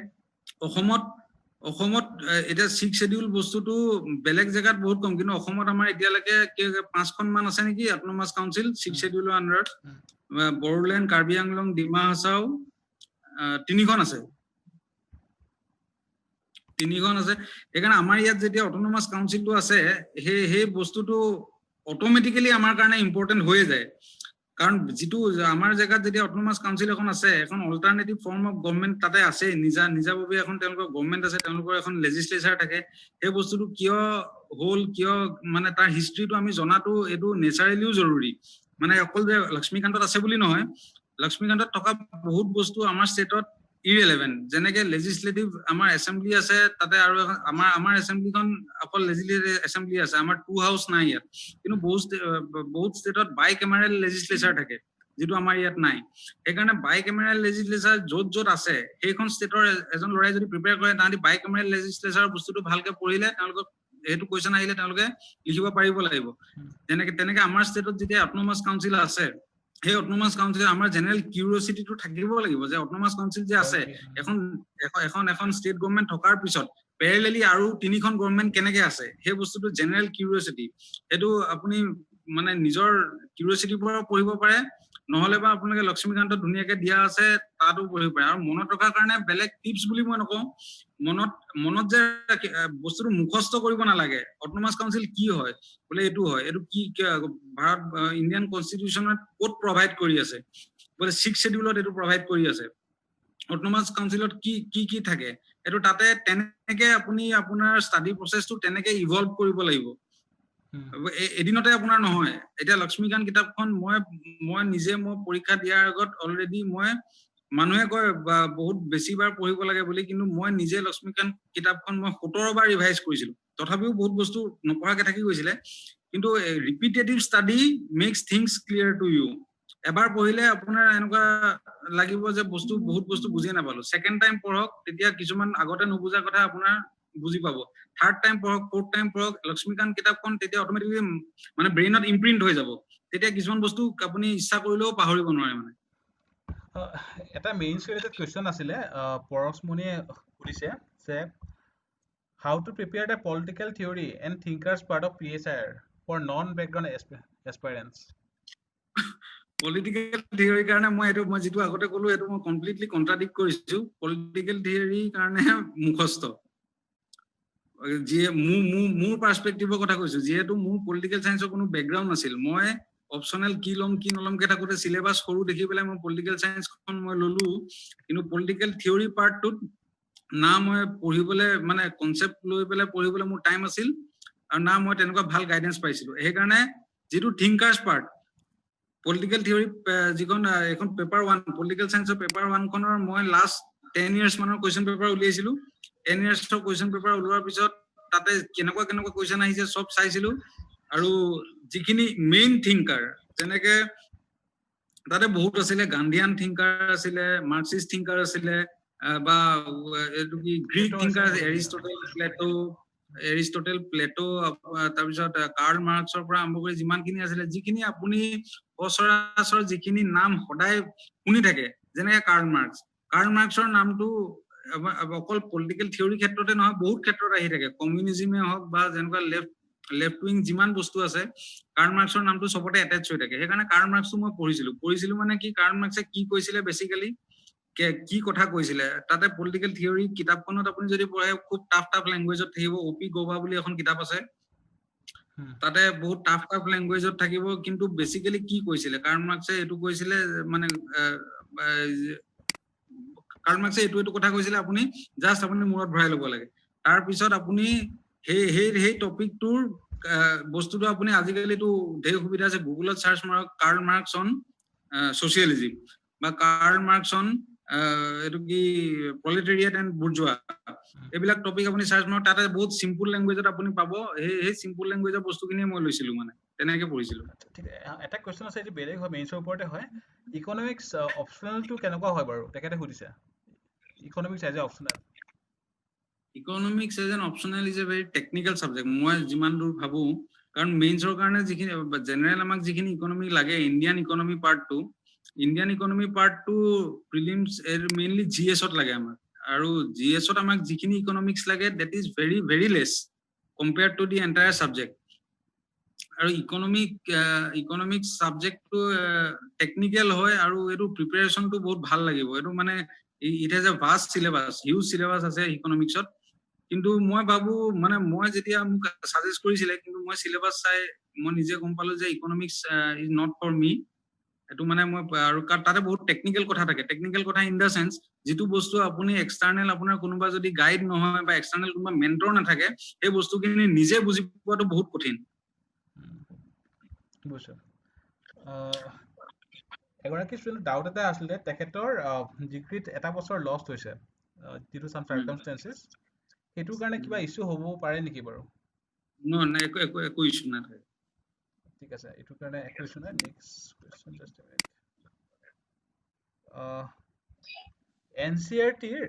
অসমত এটা 6 শিডিউল বস্তুটো বেলেগ জায়গাত বহুত কম কিন্তু অসমত আমাৰ এতিয়ালৈকে 5খন মান আছে নেকি অটোনমাস কাউন্সিল 6 শিডিউলৰ আন্ডাৰত বড়োলেণ্ড কাৰ্বি আংলং ডিমা হাছাও 3খন আছে সেইকাৰণে আমাৰ ইয়াত যেতিয়া অটোনমাস কাউন্সিলটো আছে সেই বস্তুটো অটোমেটিক্যালি আমাৰ কাৰণে ইম্পৰ্টেন্ট হৈ যায় কাৰণ যেটো আমাৰ জায়গাত যেতিয়া অটোনমাস কাউন্সিল এখন আছে এখন অল্টাৰনেটিভ ফৰ্ম অফ গভৰ্নমেন্ট তাতে আছে নিজাভাৱে এখন তেওঁলোকৰ গভৰ্নমেন্ট আছে তেওঁলোকৰ এখন লেজিসলেচাৰ থাকে সেই বস্তুটো কিয় মানে তাৰ হিষ্ট্ৰীটো আমি জনাটো এটো নেচাৰেলিও জৰুৰী মানে অকল যে লক্ষ্মীকান্তত আছে বুলি নহয় লক্ষ্মীকান্তত থকা বহুত বস্তু আমাৰ ষ্টেটত ইৰেলেভেন্ট যেনেকে লেজিসলেটিভ আমাৰ এসেম্বলি আছে তাতে আৰু আমাৰ এসেম্বলিখন অকল লেজিসলেটিভ এসেম্বলি আছে আমাৰ টু হাউস নাই ইয়াত কিন্তু বহুত ষ্টেটত বাই কেমেৰেল লেজিসলেচাৰ থাকে যেটো আমাৰ ইয়াত নাই সেইকাৰণে বাই কেমেৰেল লেজিসলেচাৰ যত আছে সেইখন ষ্টেটৰ এজন লৰাই যদি প্ৰিপেয়াৰ কৰে তাহাঁতি বাই কেমেৰেল লেজিসলেচাৰ বস্তুটো ভালকে পঢ়িলে তেওঁলোকক এটো কোৱেশ্চন আহিলে তেওঁলোকে লিখিব পাৰিব লাগিব তেনেকে আমাৰ ষ্টেটত যেতিয়া অটোনমাস কাউন্সিল আছে সেই অটোনমাস কাউন্সিল আমাৰ জেনাৰেল কিউৰিওসিটিটো থাকিব লাগিব যে অটোনমাস কাউন্সিল যে আছে এখন ষ্টেট গভৰ্নমেন্ট থকাৰ পিছত প্যাৰেলেলি আৰু 3খন গভৰ্নমেন্ট কেনেকে আছে সেই বস্তুটো জেনাৰেল কিউৰিওসিটি এটো আপুনি মানে নিজৰ কিউৰিওসিটিৰ পৰা পঢ়িব পাৰে নহলে বা আপোনালোকে লক্ষ্মীকান্ত ধুনিয়াকে দিয়া আছে তাতো পঢ়িব পাৰে আৰু মনত ৰখাৰ কাৰণে বেলেগ টিপছ বুলি মই নকওঁ মনত যে বস্তুটো মুখস্থ কৰিব নালাগে অটোনমাস কাউন্সিল কি হয় বলে এটো হয় এটো কি ভাৰত ইন্ডিয়ান কনস্টিটিউশনত কোড প্ৰভাইড কৰি আছে বলে 6 শিডিউলত এটো প্ৰভাইড কৰি আছে অটোনমাস কাউন্সিলত কি থাকে এটো তাতে তেনেকে আপুনি আপোনাৰ ষ্টাডি প্ৰসেসটো তেনেকে ইভলভ কৰিব লাগিব এদিনতে আপোনাৰ নহয় এটা লক্ষ্মীকান্ত কিতাপখন মই নিজে পৰীক্ষা দিয়াৰ আগত অলৰেডি মানুহে কয় বহুত বেছিবাৰ পঢ়িব লাগে বুলি কিন্তু মই নিজে লক্ষ্মীকান্ত কিতাপখন 17 বাৰ ৰিভাইজ কৰিছিলো তথাপিও বহুত বস্তু নপঢ়াকে থাকি গৈছিলে কিন্তু repetitive study makes things clear to you এবাৰ পঢ়িলে আপোনাৰ এনেকুৱা লাগিব যে বহুত বস্তু বুজি নাপালো সেকেন্ড টাইম পঢ়ক তেতিয়া কিছুমান আগতে নুবুজা কথা আপোনাৰ বুজি পাব থাৰ্ড টাইম পঢ়ক ফোৰ্থ টাইম পঢ়ক লক্ষ্মীকান্ত কিতাপখন তেতিয়া অটোমেটিকলি মানে ব্ৰেইনত ইমপ্ৰিন্ট হৈ যাব তেতিয়া কিছুমান বস্তু আপুনি ইচ্ছা কৰিলেও পাহৰিব নোৱাৰে মানে এটা মেইনছ ৰিলেটেড কোৱেশ্চন আছিলে পৰশমণিয়ে সুধিছে যে how to prepare the political theory and thinkers part of PSIR for non-background aspirants political theory কাৰণে মই যেটো আগতে কলো এটো মই কমপ্লিটলি কন্ট্ৰাডিক্ট কৰিছো পলিটিক্যাল থিওৰি কাৰণে মুখস্থ যে মোৰ পাৰ্সপেক্টিভৰ কথা কৈছো যেহেতু মোৰ পলিটিক্যাল সায়েন্সৰ কোনো ব্যাকগ্ৰাউণ্ড নাছিল মই অপশনাল কি লম কে থাকোতে সিলেবাস সৰু দেখি পেলাই মই পলিটিক্যাল সায়েন্সখন মই ললো কিন্তু পলিটিক্যাল থিওৰি পাৰ্টটোত না মই পঢ়িবলে মানে কনসেপ্ট লৈ পেলাই পঢ়িবলে মোৰ টাইম আছিল আৰু না মই তেনেকুৱা ভাল গাইডেন্স পাইছিলো সেই কাৰণে যেটো থিংকাৰ্স পাৰ্ট পলিটিকেল থিয়ৰী যিখন এখন পেপাৰ 1 পলিটিকেল সায়েন্সৰ পেপাৰ 1 খনৰ মই লাষ্ট 10 ইয়াৰ্স মানৰ কোৱেশ্চন পেপাৰ উলিয়াইছিলো 10 ইয়াৰ্সৰ কোৱেশ্চন পেপাৰ উলোৱাৰ পিছত তাতে কেনেকুৱা কোৱেশ্চন আহিছে সব চাইছিলো আৰু যিখিনি মেইন থিংকাৰ যেনেকে তাতে বহুত আছিলে গান্ধীয়ান থিংকাৰ আছিলে মাৰ্কসিষ্ট থিংকাৰ আছিলে বা এটো কি গ্ৰীক থিংকাৰ এৰিষ্টটল প্লেটো তাৰ পিছত কাৰ্ল মাৰ্কসৰ পৰা আৰম্ভ কৰি যিমানখিনি আছিলে যিখিনি আপুনি সচৰাচৰ যিখিনি নাম সদায় শুনি থাকে যেনে কাৰ্ল মাৰ্কসৰ নামটো অকল পলিটিকেল থিয়ৰী ক্ষেত্ৰতে নহয় বহুত ক্ষেত্ৰত আহি থাকে কমিউনিজমে হওক বা যেনেকুৱা লেফট উইং যিমান বস্তু আছে কাৰ্ল মাৰ্কসৰ নামটো সবতে এটাচ হৈ থাকে সেইকাৰণে কাৰ্ল মাৰ্কসটো মই পঢ়িছিলো মানে কি কাৰ্ল মাৰ্কসে কি কৈছিলে বেসিক্যালি কি কথা কৈছিলে তাতে পলিটিকেল থিয়ৰী কিতাপখনত আপুনি যদি পঢ়ে খুব টাফ ল্যাঙ্গুৱেজত থাকিব ওপি গোবা বুলি এখন কিতাপ আছে তাতে বহুত টাফ ল্যাঙ্গুৱেজত থাকিব কিন্তু বেসিক্যালি কি কৈছিলে কাৰ্ল মাৰ্কসে এটো কৈছিলে মানে কাৰ্ল মাৰ্কসে এটো কথা কৈছিলে আপুনি জাস্ট আপুনি মূৰত ভৰাই ল'ব লাগে তাৰ পিছত আপুনি সেই টপিকটোৰ বস্তুটো আপুনি আজিকালি তো ধেৰ সুবিধা আছে গুগলত সাৰ্চ মাৰক কাৰ্ল মাৰ্কস অন সোশিয়ালিজম বা কাৰ্ল মাৰ্কস অন এটো কি প্ৰলেটাৰিয়েট এণ্ড বুৰ্জোৱা এইবিলাক টপিক আপুনি সাৰ্চ মাৰক তাতে বহুত সিম্পল ল্যাঙ্গুৱেজত আপুনি পাব সেই সিম্পল ল্যাঙ্গুৱেজৰ বস্তুখিনি মই লৈছিলো মানে তেনেকে পঢ়িছিলো ঠিক এটা কোৱেশ্চন আছে এটো বেলেগ হয় মেইনছৰ ওপৰতে হয় ইকনমিক্স অপচনেলটো কেনেকুৱা হয় বাৰু তেখেতে সুধিছে economics as a optional economics as an optional is a very technical subject মই যিমান দূৰ ভাবো কাৰণ মেইনছৰ কাৰণে যিখিনি জেনাৰেল আমাক যিখিনি ইকনমি লাগে ইণ্ডিয়ান ইকনমি পাৰ্টটো প্ৰিলিমছ এৰ মেইনলি জিএছত লাগে আমাক আৰু জিএছত আমাক যিখিনি ইকনমিক্স লাগে that is very less compared to the entire subject আৰু ইকনমিক্স সাবজেক্টটো টেকনিক্যাল হয় আৰু এটো প্ৰিপাৰেচনটো বহুত ভাল লাগিব এটো মানে it has a vast syllabus huge syllabus আছে ইকনমিক্সত কিন্তু মই ভাবো মানে মই যেতিয়া মোক সাজেষ্ট কৰিছিলে কিন্তু মই সিলেবাস চাই মই নিজে গম পালো যে ইকনমিক্স ইজ নট ফৰ মি এটো মানে মই আৰু তাতে বহুত টেকনিক্যাল কথা থাকে টেকনিক্যাল কথা ইন দা সেন্স যেটো বস্তু আপুনি এক্সটাৰ্নাল আপোনাৰ কোনোবা যদি গাইড নহয় বা এক্সটাৰ্নাল কোনোবা মেন্টৰ নাথাকে এই বস্তুখিনি নিজে বুজি পোৱাটো বহুত কঠিন বুজিছো এগৰাকী ষ্টুডেণ্ট ডাউট এটা আছিলে তেখেতৰ ডিগ্ৰীত এটা বছৰ লষ্ট হৈছে ডিউ টু সাম সাৰ্কামস্টেন্সেস হেতুৰ কাৰণে কিবা ইস্যু হ'ব পাৰে নেকি বাৰু না একো ইস্যু নাথাকে ঠিক আছে এটোৰ কাৰণে একো ইস্যু নাই next question just a minute এনসিইআৰটিৰ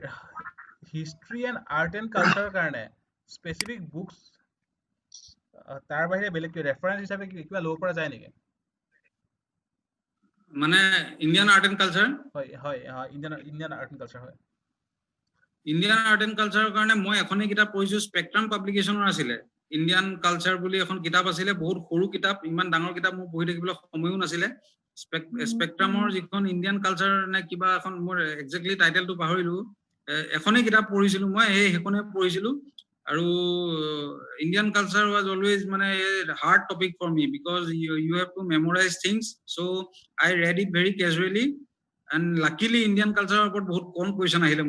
হিষ্ট্ৰী এণ্ড আৰ্ট এণ্ড কালচাৰৰ কাৰণে স্পেচিফিক বুকছ তাৰ বাহিৰে বেলেগ ৰেফাৰেন্স হিচাপে কিবা ল'ব পৰা যায় নেকি মানে ইণ্ডিয়ান আৰ্ট এণ্ড কালচাৰ হয় ইণ্ডিয়ান আৰ্ট এণ্ড কালচাৰ হয় ইণ্ডিয়ান আৰ্ট এণ্ড কালচাৰৰ কাৰণে মই এখনে কিতাপ পঢ়িছো স্পেক্ট্ৰাম পাব্লিকেশ্যনৰ আছিলে ইণ্ডিয়ান কালচাৰ বুলি এখন কিতাপ আছিলে বহুত সৰু কিতাপ ইমান ডাঙৰ কিতাপ মোৰ পঢ়ি থাকিবলৈ সময়ো নাছিলে স্পেক্ট্ৰামৰ যিখন ইণ্ডিয়ান কালচাৰ নে কিবা এখন মোৰ এক্স্যাক্টলি টাইটেলটো পাহৰিলো এখনে কিতাপ পঢ়িছিলো মই সেইখনে পঢ়িছিলো আৰু ইণ্ডিয়ান কালচাৰ was always মানে hard topic for me because you have to memorize things so I read it very casually and luckily Indian culture ওপৰত বহুত কম কোৱেশ্চন আহিলে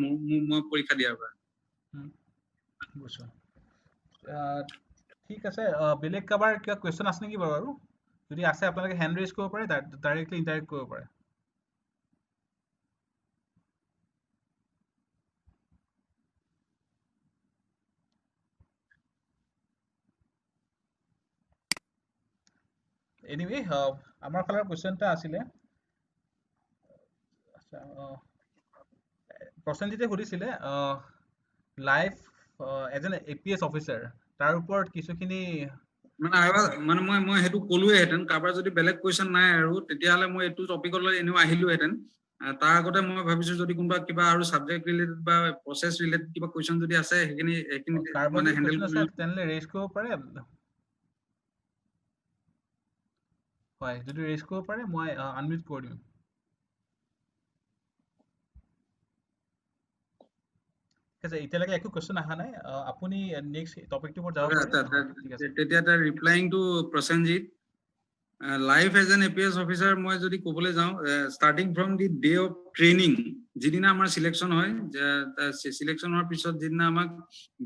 মই পৰীক্ষা দিয়াৰ পৰা বুজিছো ঠিক আছে বেলেগ কাবাৰ কিবা কোৱেশ্চন আছে নেকি বাৰু যদি আছে আপোনালোকে হ্যান্ড ৰেজ কৰিব পাৰে ডাইৰেক্টলি ইন্টাৰেক্ট কৰিব পাৰে এনিৱে আমাৰ ফালৰ কোৱেশ্চন এটা আছিলে প্ৰসেনজিতে সুধিছিলে life as an APS officer তাৰ ওপৰত কিছুখিনি মানে মই হেতু কলোৱে হেতেন কাবাৰ যদি বেলেগ কোৱেশ্চন নাই আৰু তেতিয়াহলে মই এটো টপিকত লৈ এনে আহিলো হেতেন তাৰ আগতে মই ভাবিছো যদি কোনবা কিবা আৰু সাবজেক্ট ৰিলেটেড বা প্ৰসেস ৰিলেটেড কিবা কোৱেশ্চন যদি আছে হেখিনি মানে হ্যান্ডেল কৰিব তেনলে ৰেজ কৰিব পাৰে হয় যদি ৰেজ কৰিব পাৰে মই আনমিউট কৰি দিম ঠিক আছে এতিয়ালৈকে একো কোৱেশ্চন আহা নাই আপুনি নেক্সট টপিকটো ওপৰত যাব পাৰে ঠিক আছে তেতিয়া তাৰ replying to Prasenjit life as an APS officer মই যদি ক'বলৈ যাওঁ starting from the day of training যিদিনা আমাৰ সিলেকশন হয় সিলেকশন হোৱাৰ পিছত যিদিনা আমাক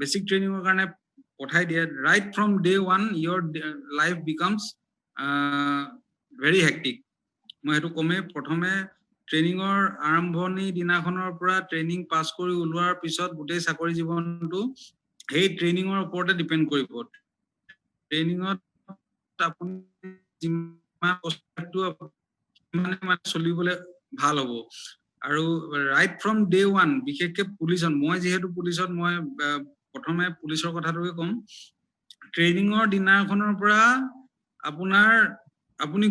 বেসিক ট্ৰেইনিঙৰ কাৰণে পঠাই দিয়ে right from day 1 your life becomes very hectic মই হেতু কমে প্ৰথমে ট্ৰেইনিঙৰ আৰম্ভণি দিনাখনৰ পৰা ট্ৰেইনিং পাছ কৰি ওলোৱাৰ পিছত গোটেই চাকৰি জীৱনটো সেই ট্ৰেইনিঙৰ ওপৰতে ডিপেন্ড কৰিব ট্ৰেইনিঙত আপুনি যিমান কষ্টটো মানে চলিবলৈ ভাল হ'ব আৰু ৰাইট ফ্ৰম ডে ওৱান বিশেষকে পুলিচত মই যিহেতু পুলিচত মই প্ৰথমে পুলিচৰ কথাটোকে ক'ম ট্ৰেইনিঙৰ দিনাখনৰ পৰা আপুনি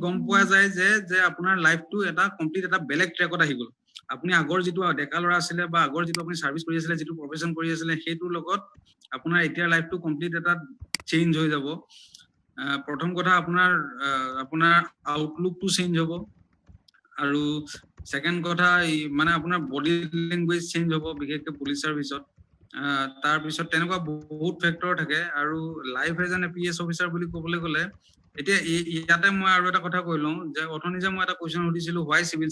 গম পোৱা যায় যে আপোনাৰ লাইফটো এটা কমপ্লিট এটা বেলেগ ট্ৰেকত আহি গ'ল আপুনি আগৰ যিটো ডেকা ল'ৰা আছিলে বা আগৰ যিটো আপুনি সাৰ্ভিস কৰি আছিলে যিটো প্ৰফেশন কৰি আছিলে সেইটোৰ লগত আপোনাৰ এতিয়া লাইফটো কমপ্লিট এটা চেঞ্জ হৈ যাব প্ৰথম কথা আপোনাৰ আউটলুকটো চেঞ্জ হ'ব আৰু সেকেন্ড কথা মানে আপোনাৰ বডি ল্যাঙ্গুৱেজ চেঞ্জ হ'ব বিশেষকৈ পুলিচ সাৰ্ভিসত তাৰ পিছত তেনেকুৱা বহুত ফেক্টৰ থাকে আৰু life as an APS officer বুলি ক'বলৈ গ'লে এতিয়া ইয়াতে মই আৰু এটা কথা কৈ লওঁ যে অথনি যে মই এটা কোৱেশ্চন সুধিছিলো হোৱাই সিভিল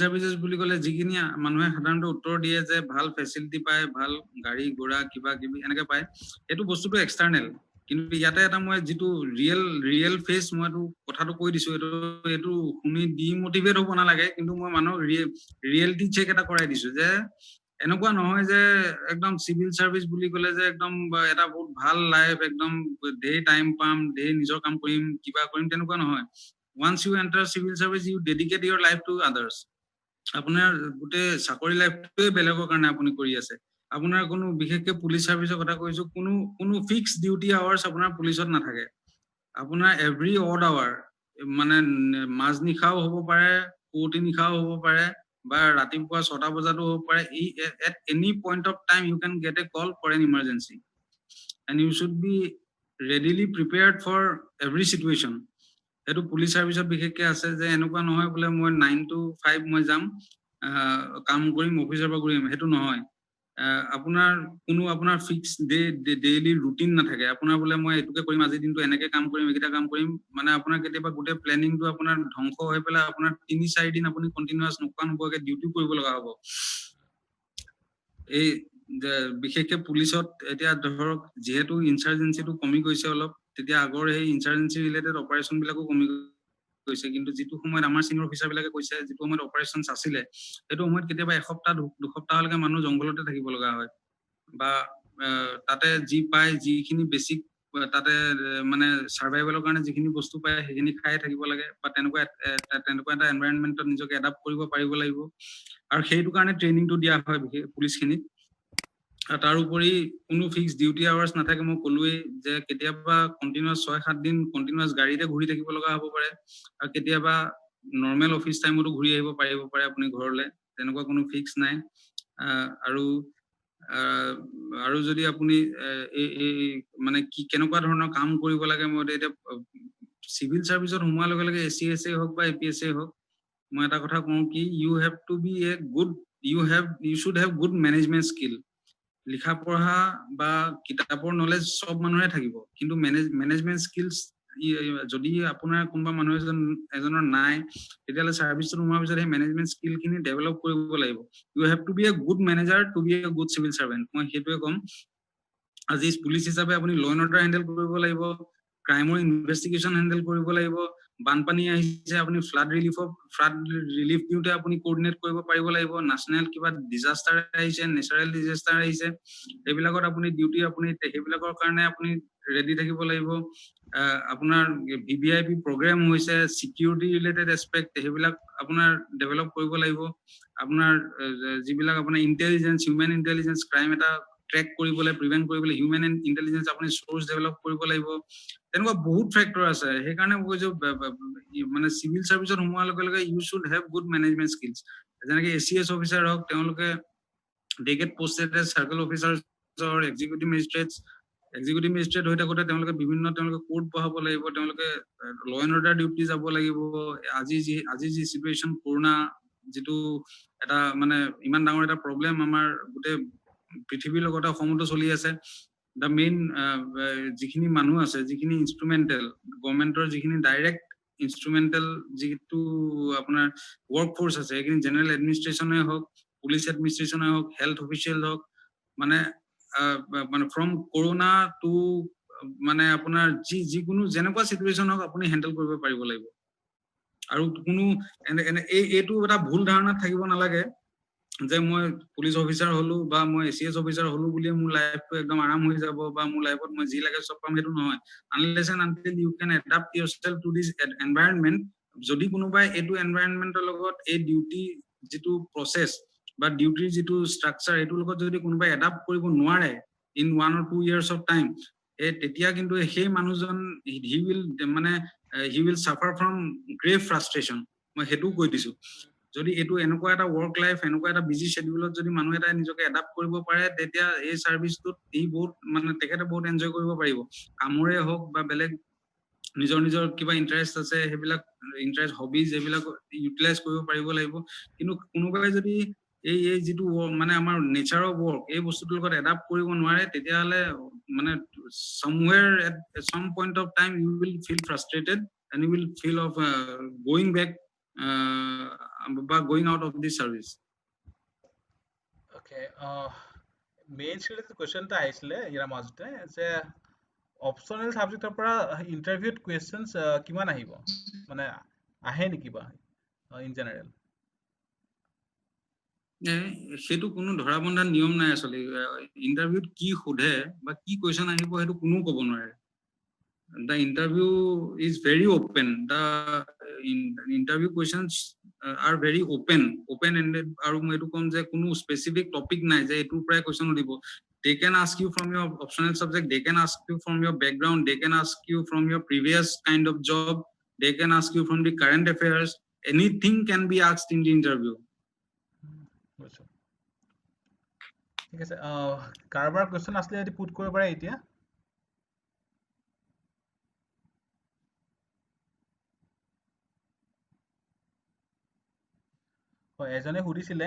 সাৰ্ভিসেস বুলি ক'লে যিখিনি মানুহে সাধাৰণতে উত্তৰ দিয়ে যে ভাল ফেচিলিটি পায় ভাল গাড়ী ঘোঁৰা কিবা কিবি এনেকে পায় এইটো বস্তুটো এক্সটাৰ্নেল কিন্তু ইয়াতে এটা মই যিটো ৰিয়েল ফেচ মই এইটো কথাটো কৈ দিছো এইটো শুনি ডিমোটিভেট হ'ব নালাগে কিন্তু মই মানুহক ৰিয়েলিটি চেক এটা কৰাই দিছো যে এনেকুৱা নহয় যে একদম সিভিল সাৰ্ভিস বুলি ক'লে যে একদম এটা বহুত ভাল লাইফ একদম ধেৰ টাইম পাম ধেৰ নিজৰ কাম কৰিম কিবা কৰিম তেনেকুৱা নহয় once you enter civil service you dedicate your life to others আপোনাৰ গোটে চাকৰি লাইফটোৱে বেলেগৰ কাৰণে আপুনি কৰি আছে আপোনাৰ কোনো বিশেষকে পুলিচ সাৰ্ভিসৰ কথা কৈছো কোনো ফিক্স ডিউটি আৱাৰ্স আপোনাৰ পুলিচত নাথাকে আপোনাৰ এভৰি অড আৱাৰ মানে মাজনিখাও হ'ব পাৰে পুৱতি নিখাও হ'ব পাৰে বা ৰাতিপুৱা 6টা বজাতো হ'ব পাৰে at any point of time you can get a call for an emergency and you should be readily prepared for every situation এটো পুলিচ সাৰ্ভিসত বিশেষকে আছে যে এনেকুৱা নহয় বলে মই 9 to 5 মই যাম কাম কৰিম অফিচৰ পৰা কৰিম হেতু নহয় আপোনাৰ আপোনাৰ ফিক্স ডেইলি ৰুটিন নাথাকে আপোনাৰ বলে মই এটুকে কৰিম আজি দিনটো এনেকে কাম কৰিম একিটা কাম কৰিম মানে আপোনাৰ কেতিয়াবা গোটে প্ল্যানিংটো আপোনাৰ ধ্বংস হৈ পেলাই আপোনাৰ 3-4 দিন আপুনি কন্টিনিউয়াস নোকানবকে ডিউটি কৰিব লগা হ'ব এই বিশেষকে পুলিচত এতিয়া ধৰক যেহেতু ইনসাৰ্জেন্সিটো কমি গৈছে অলপ তেতিয়া আগৰ এই ইনসাৰ্জেন্সি ৰিলেটেড অপাৰেশন বিলাকো কমি গৈছে কিন্তু যেটো সময়ত আমাৰ সিনিয়ৰ অফিচাৰ বিলাকে কৈছে যেটো সময়ত অপাৰেশনস আছিলে এটো সময়ত কেতিয়াবা এসপ্তাহ দুসপ্তাহলৈকে মানুহ জংগলতে থাকিব লগা হয় বা তাতে যি পায় যিখিনি বেসিক তাতে মানে সাৰ্ভাইভালৰ কাৰণে যিখিনি বস্তু পায় সেইখিনি খাই থাকিব লাগে বা তেনেকুৱা এটা এনভায়ৰনমেন্টত নিজকে এডাপ্ট কৰিব পাৰিব লাগিব আৰু সেইটো কাৰণে ট্ৰেইনিংটো দিয়া হয় পুলিচখিনিত তাৰ উপৰি কোনো ফিক্স ডিউটি আৱাৰ্স নাথাকে মই কলোৱে যে কেতিয়াবা কন্টিনিউয়াস 6-7 দিন কন্টিনিউয়াস গাড়ীতে ঘূৰি থাকিব লগা হ'ব পাৰে আৰু কেতিয়াবা নৰমাল অফিস টাইমতো ঘূৰি আহিব পাৰিব পাৰে আপুনি ঘৰলে তেনেকুৱা কোনো ফিক্স নাই আৰু যদি আপুনি এই মানে কি কেনেকুৱা ধৰণৰ কাম কৰিব লাগে মই এতিয়া সিভিল সাৰ্ভিসত সোমোৱাৰ লগে লগে এসিএসএ হওক বা এপিএসএ হওক মই এটা কথা কওঁ কি you should have good management skill লিখা পঢ়া বা কিতাপৰ নলেজ সব মানুহে থাকিব কিন্তু মেনেজমেন্ট স্কিলছ যদি আপোনাৰ কোনবা মানুহ এজনৰ নাই তেতিয়ালে সাৰ্ভিসটো সোমোৱাৰ পিছত এই মেনেজমেন্ট স্কিল খিনি ডেভেলপ কৰিব লাগিব you have to be a good manager to be a good civil servant মই হেতুৱে কম আজি পুলিচ হিচাপে আপুনি ল এণ্ড অৰ্ডাৰ হ্যান্ডেল কৰিব লাগিব ক্ৰাইমৰ ইনভেষ্টিগেশ্যন হ্যান্ডেল কৰিব লাগিব বানপানী আহিছে আপুনি ফ্লাড ৰিলিফ দিওতে আপুনি কোঅৰ্ডিনেট কৰিব পাৰিব লাগিব নেশনাল কিবা ডিজাস্টাৰ আহিছে নেচাৰেল ডিজাস্টাৰ আহিছে এইবিলাকত আপুনি ডিউটি আপুনি সেইবিলাকৰ কাৰণে আপুনি ৰেডি থাকিব লাগিব আপোনাৰ ভিভিআইপি প্ৰগ্ৰাম হৈছে সিকিউৰিটি ৰিলেটেড এসপেক্ট সেইবিলাক আপোনাৰ ডেভেলপ কৰিব লাগিব আপোনাৰ যিবিলাক আপোনাৰ ইন্টেলিজেন্স হিউম্যান ইন্টেলিজেন্স ক্ৰাইম এটা ট্ৰেক কৰিবলৈ প্ৰিভেন্ট কৰিবলৈ হিউম্যান ইন্টেলিজেন্স আপুনি সোৰ্স ডেভেলপ কৰিব লাগিব তেনেকুৱা বহুত ফেক্টৰ আছে সেইকাৰণে মই কৈছো মানে সিভিল সাৰ্ভিসত সোমোৱাৰ লগে লগে you should have good management skills যেনেকৈ এসিএস অফিচাৰ হওক তেওঁলোকে they get posted as circle officers or executive magistrate হৈ থাকোতে তেওঁলোকে বিভিন্ন তেওঁলোকে কোৰ্ট পঢ়াব লাগিব তেওঁলোকে ল এণ্ড অৰ্ডাৰ ডিউটি যাব লাগিব আজি যি সিচুৱেশন কৰোনা যেটো এটা মানে ইমান ডাঙৰ এটা প্ৰবলেম আমাৰ গোটে পৃথিৱীৰ লগত অসমতো চলি আছে the main যিখিনি মানুহ আছে যিখিনি ইনস্ট্ৰুমেন্টাল গভৰ্নমেন্টৰ যিখিনি ডাইৰেক্ট ইনস্ট্ৰুমেন্টাল যেটো আপোনাৰ ওয়াৰ্ক ফোৰ্স আছে এইখিনি জেনাৰেল এডমিনিস্ট্ৰেশনে হওক পুলিচ এডমিনিস্ট্ৰেশনে হওক হেলথ অফিচিয়াল হওক মানে ফ্ৰম কৰোনা টু মানে আপোনাৰ যিকোনো যেনেকুৱা সিচুৱেশন হওক আপুনি হ্যান্ডেল কৰিব পাৰিব লাগিব আৰু কোনো এইটো এটা ভুল ধাৰণা থাকিব নালাগে যে মই পুলিচ অফিচাৰ হলো বা মই এসিএস অফিচাৰ হলো বুলি মোৰ লাইফটো একদম আৰাম হৈ যাব বা মোৰ লাইফত মই যি লাগে সব পাম সেইটো নহয় unless and until you can adapt yourself to this environment যদি কোনোবাই এটো এনভায়ৰনমেন্টৰ লগত এই ডিউটি যেটো প্ৰসেস বা ডিউটিৰ যেটো স্ট্ৰাকচাৰ এটো লগত যদি কোনোবাই এডাপ্ট কৰিব নোৱাৰে in 1 or 2 years of time তেতিয়া কিন্তু সেই মানুহজন he will suffer from grave frustration মই হেতু কৈ দিছো যদি এটো এনেকুৱা এটা ওয়াৰ্ক লাইফ এনেকুৱা এটা বিজি শেডিউলত যদি মানুহ এটা নিজকে এডাপ্ট কৰিব পাৰে তেতিয়া এই সাৰ্ভিসটো ই বহুত মানে তেখেতে বহুত এনজয় কৰিব পাৰিব কামৰে হওক বা বেলেগ নিজৰ কিবা ইন্টাৰেস্ট আছে হেবিলাক ইন্টাৰেস্ট হবিজ এবিলাক ইউটিলাইজ কৰিব পাৰিব লাগিব কিন্তু কোনোবাই যদি এই যেটো মানে আমাৰ নেচাৰৰ ওয়াৰ্ক এই বস্তুটোৰ লগত এডাপ্ট কৰিব নোৱাৰে তেতিয়া হলে মানে somewhere at some point of time you will feel frustrated and you will feel of going back by going out of this service. Okay, main related question ta aisile ira mazute je optional subject পৰা interviewed questions কিমান আহিব মানে আহে নেকি বা in general সেটো কোনো ধৰাবন্ধা নিয়ম নাই আসলে ইন্টাৰভিউত কি সোধে বা কি কোৱেশ্চন আহিব হেতু কোনো ক'ব নোৱাৰে the interview is very open the interview questions are very open ended aru moi etu kom je kono specific topic nai je etu pray question dibo they can ask you from your optional subject they can ask you from your background they can ask you from your previous kind of job they can ask you from the current affairs anything can be asked in the interview ঠিক আছে কারবার question আসলে যদি put কৰিব পাৰে এতিয়া হয় এজনে সুধিছিলে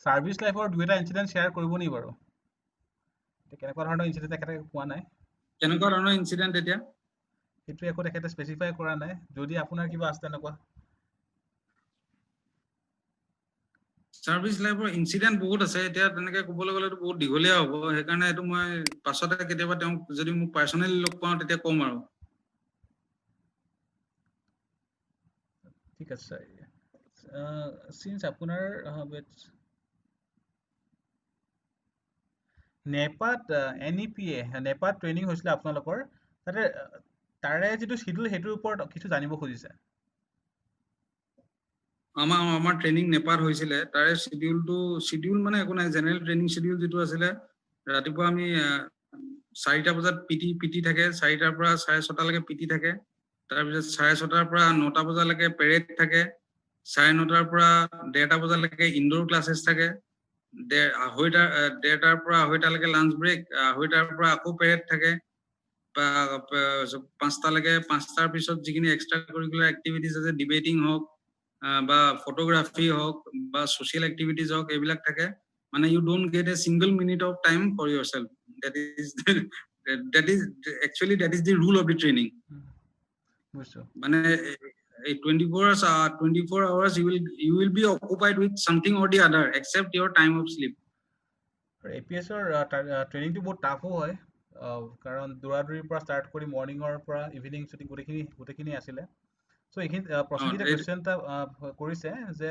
সাৰ্ভিস লাইফৰ দুটা ইনসিডেন্ট শেয়াৰ কৰিব নি বাৰু কেনেকুৱা ধৰণৰ ইনসিডেন্ট তেখেতে কোৱা নাই কেনেকুৱা ধৰণৰ ইনসিডেন্ট এতিয়া সেইটো একো তেখেতে স্পেসিফাই কৰা নাই যদি আপোনাৰ কিবা আছে তেনেকুৱা সাৰ্ভিস লাইফৰ ইনসিডেন্ট বহুত আছে এতিয়া তেনেকে ক'বলৈ গ'লে তো বহুত দিঘলীয়া হ'ব সেইকাৰণে এটো মই পাছতে কেতিয়াবা তেওঁ যদি মোক পাৰ্সোনালি লগ পাওঁ তেতিয়া কম আৰু ঠিক আছে সিন্স আপোনাৰ নেপাত এনইপিএ নেপাত ট্ৰেইনিং হৈছিল আপোনালোকৰ তাৰে যেটো শিডিউল হেতুৰ ওপৰত কিছু জানিব খুজিছে আমাৰ ট্ৰেইনিং নেপাত হৈছিল তাৰে শিডিউল মানে একো নাই জেনাৰেল ট্ৰেইনিং শিডিউল যেটো আছিল ৰাতিপুৱা আমি 4টা বজাত পিটি থাকে 4টাৰ পৰা 6:30 লৈকে পিটি থাকে তাৰ পিছত 6:30 পৰা 9টা বজালৈকে পেৰেড থাকে 9:30 পৰা 1:30 বজালৈকে ইনডোৰ ক্লাसेस থাকে 1:30 পৰা 2:30 লৈকে লাঞ্চ ব্ৰেক 2:30 পৰা আকৌ পেৰেড থাকে 5টা লৈকে 5টাৰ পিছত যিখিনি এক্সট্ৰা কাৰিকুলাৰ এক্টিভিটিজ আছে ডিবেটিং হওক বা ফটোগ্ৰাফি হওক বা সোশ্যাল এক্টিভিটিজ হওক এইবিলাক থাকে মানে you don't get a single minute of time for yourself that is the rule of the training মানে 24 hours you will be occupied with something or the other except your time of sleep APS training টো বহুত টাফো হয় কাৰণ দৌৰাদৌৰিৰ পৰা start কৰি মৰ্নিংৰ পৰা evening shooting গোটেইখিনি আছিলে সো এইখিনি প্ৰশ্নতে কোৱেশ্চন টা কৰিছে যে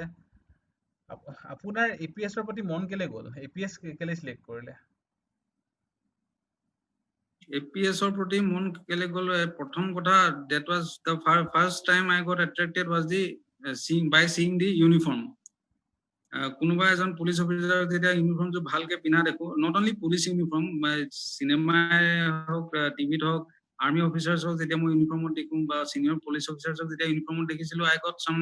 আপোনাৰ APS ৰ প্ৰতি মন কেলে গ'ল APS কেলে সিলেক্ট কৰিলে APS ৰ প্ৰতি মন কেলে গ'ল প্ৰথম কথা that was the first time I got attracted was the seeing the uniform কোনোবা এজন পুলিচ অফিচাৰ যেতিয়া ইউনিফৰ্মটো ভালকে পিনা দেখো not only police uniform cinema হওক টিভিত হওক আৰ্মি অফিচাৰ্স হওক যেতিয়া মই ইউনিফৰ্মত দেখো বা সিনিয়ৰ পুলিচ অফিচাৰ্সক যেতিয়া ইউনিফৰ্মত দেখিছিলো I got some